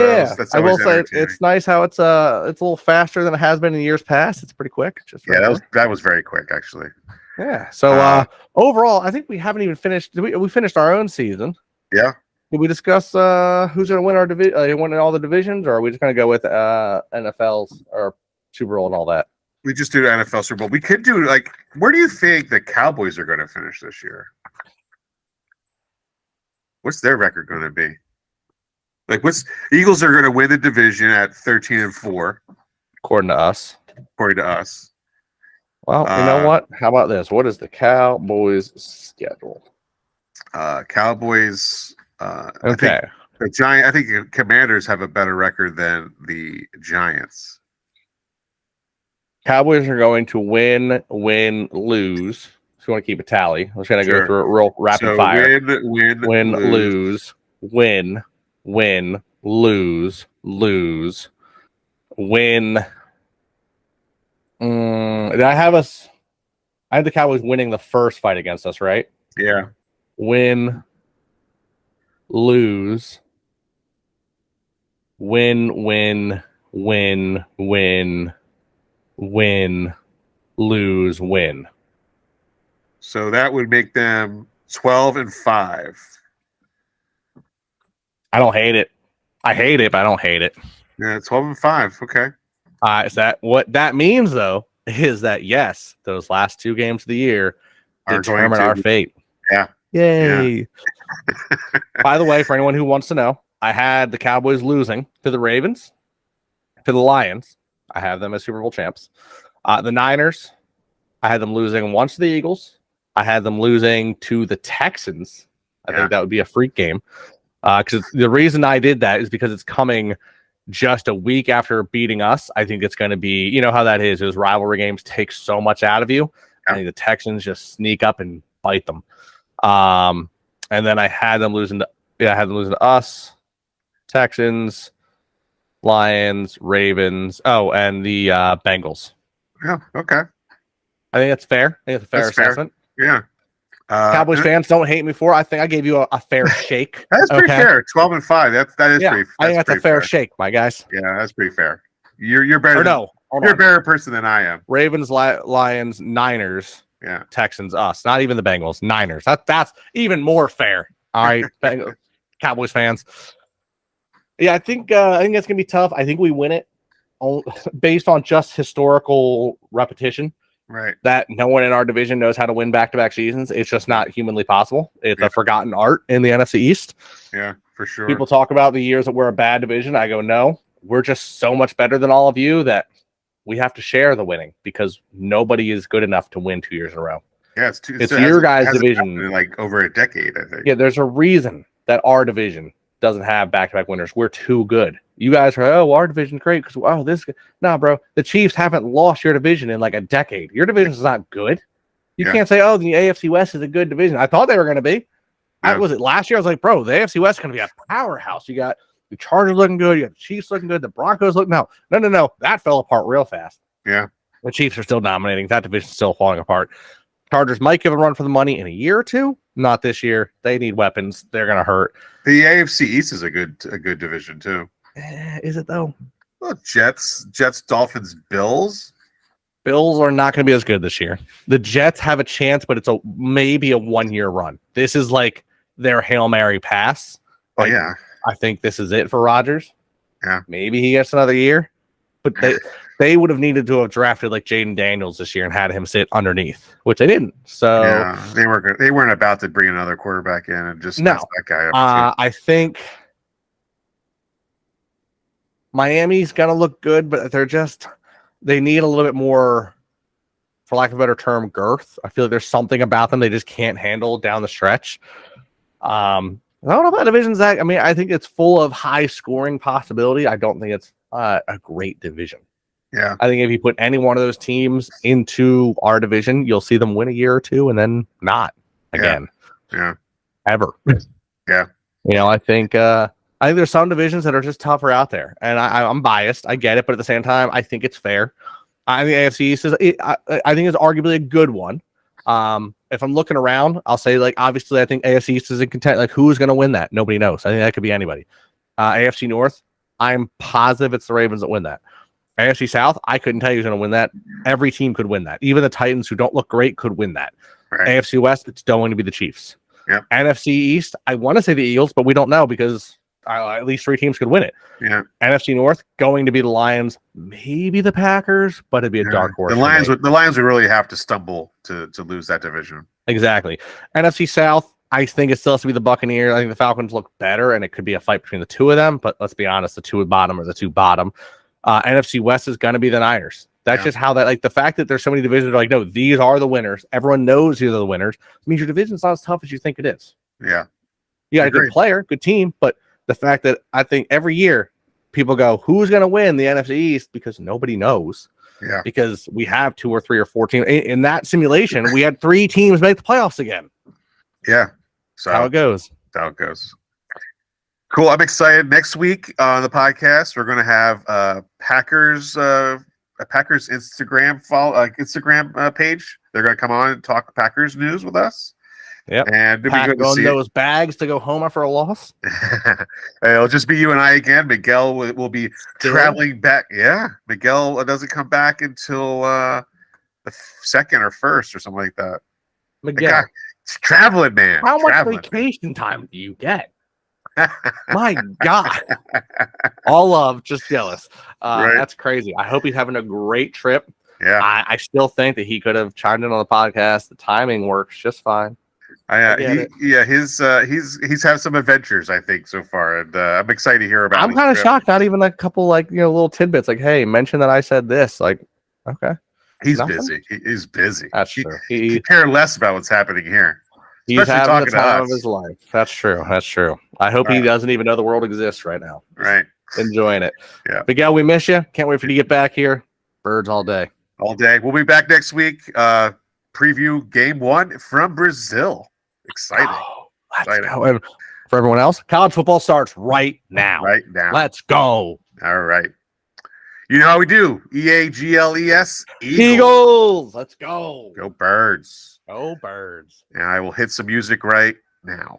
I will say it's nice how it's a little faster than it has been in years past. It's pretty quick. That was very quick actually. Yeah. So overall, I think we haven't even finished. We finished our own season. Yeah. Did we discuss who's going to win our division? Win all the divisions, or are we just going to go with NFL's or Super Bowl and all that? We just do the NFL Super Bowl. We could do where do you think the Cowboys are going to finish this year? What's their record going to be? Eagles are going to win the division at 13-4, according to us. Well, you know what? How about this? What is the Cowboys' schedule? Cowboys. Okay. I think the Commanders have a better record than the Giants. Cowboys are going to win, lose. If you want to keep a tally, I'm just going to go through it real rapid fire. Win, lose, win, lose, win. Did I have us? I had the Cowboys winning the first fight against us, right? Yeah. Win, lose, win, lose, win. So that would make them 12-5. I don't hate it. I hate it, but I don't hate it. Yeah, 12-5. Okay. Is that what that means, though? Is that yes, those last 2 games of the year determine our fate. Yeah. Yay. Yeah. By the way, for anyone who wants to know, I had the Cowboys losing to the Ravens, to the Lions. I have them as Super Bowl champs. The Niners, I had them losing once to the Eagles. I had them losing to the Texans. I think that would be a freak game. Because the reason I did that is because it's coming just a week after beating us. I think it's going to be, you know how that is. Those rivalry games take so much out of you. I think the Texans just sneak up and bite them. And then I had them losing to us, Texans, Lions, Ravens. Oh, and the Bengals. Yeah. Okay. I think that's fair. I think it's a fair assessment. Yeah. Cowboys fans, don't hate me for it. I think I gave you a fair shake. That's pretty fair. 12-5. That is pretty. I think that's a fair shake, my guys. Yeah, that's pretty fair. You're better. You're a better person than I am. Ravens, Lions, Niners. Yeah. Texans, us. Not even the Bengals. Niners. That's even more fair. All right, Cowboys fans. Yeah, I think it's gonna be tough. I think we win it based on just historical repetition. Right. That no one in our division knows how to win back-to-back seasons. It's just not humanly possible. It's a forgotten art in the NFC East. Yeah, for sure. People talk about the years that we're a bad division. I go, no, we're just so much better than all of you that we have to share the winning because nobody is good enough to win 2 years in a row. Yeah, it's your guys' division. In like over a decade, I think. Yeah, there's a reason that our division doesn't have back-to-back winners. We're too good. You guys are, our division's great because nah, bro. The Chiefs haven't lost your division in like a decade. Your division is not good. You can't say, the AFC West is a good division. I thought they were going to be. Yeah. Was it last year? I was like, bro, the AFC West is going to be a powerhouse. You got the Chargers looking good. You got the Chiefs looking good. The Broncos looking no. That fell apart real fast. Yeah. The Chiefs are still dominating. That division's still falling apart. Chargers might give a run for the money in a year or two. Not this year. They need weapons. They're going to hurt. The AFC East is a good division too. Is it though? Well, Jets, Dolphins, Bills. Bills are not going to be as good this year. The Jets have a chance, but it's maybe a 1-year run. This is like their Hail Mary pass. Oh, yeah. I think this is it for Rodgers. Yeah. Maybe he gets another year. But they would have needed to have drafted like Jaden Daniels this year and had him sit underneath, which they didn't. So yeah, they weren't about to bring another quarterback in and just mess that guy up. I think Miami's gonna look good, but they need a little bit more, for lack of a better term, girth. I feel like there's something about them they just can't handle down the stretch. I don't know if that division's that. I mean, I think it's full of high scoring possibility. I don't think it's a great division. Yeah, I think if you put any one of those teams into our division, you'll see them win a year or two and then not again. Yeah. Ever. Yeah. I think there's some divisions that are just tougher out there, and I'm biased. I get it, but at the same time, I think it's fair. I think AFC East I think it's arguably a good one. If I'm looking around, I'll say obviously I think AFC East is in contention. Who's going to win that? Nobody knows. I think that could be anybody. AFC North, I'm positive it's the Ravens that win that. AFC South, I couldn't tell you who's going to win that. Every team could win that. Even the Titans, who don't look great, could win that. Right. AFC West, it's going to be the Chiefs. Yep. NFC East, I want to say the Eagles, but we don't know because at least 3 teams could win it. Yeah. NFC North, going to be the Lions, maybe the Packers, but it'd be a dark horse. The Lions would really have to stumble to lose that division. Exactly. NFC South, I think it still has to be the Buccaneers. I think the Falcons look better, and it could be a fight between the 2 of them. But let's be honest, the 2 bottom are the 2 bottom. NFC West is going to be the Niners. That's just how that, like, the fact that there's so many divisions are like, no, these are the winners. Everyone knows these are the winners. It means your division's not as tough as you think it is. Yeah. You got a good player, good team, but the fact that I think every year people go, who's going to win the NFC East? Because nobody knows. Yeah. Because we have 2 or 3 or 4 teams. In that simulation, we had 3 teams make the playoffs again. Yeah. So how it goes. How it goes. Cool. I'm excited. Next week on the podcast, we're going to have a Packers Instagram page. They're going to come on and talk Packers news with us. Yep. And pack on those bags to go home after a loss. It'll just be you and I again. Miguel will be traveling back. Yeah. Miguel doesn't come back until the 2nd or 1st or something like that. Miguel, it's traveling, man. How much vacation time do you get? My God. All love, just jealous. Right. That's crazy. I hope he's having a great trip. Yeah. I still think that he could have chimed in on the podcast. The timing works just fine. He's had some adventures, I think, so far, and I'm excited to hear about. I'm kind of shocked. Not even like a couple, like, little tidbits, like, "Hey, mention that I said this." Like, okay, he's busy. He's busy. That's true. He cares less about what's happening here. He's having the time of his life. That's true. That's true. I hope he doesn't even know the world exists right now. Right, enjoying it. Yeah, Miguel, we miss you. Can't wait for you to get back here. Birds all day. All day. We'll be back next week. Preview game 1 from Brazil. Exciting. Let's go. And for everyone else, college football starts right now. Right now. Let's go. All right. You know how we do. EAGLES. Eagles. Let's go. Go Birds. Go Birds. And I will hit some music right now.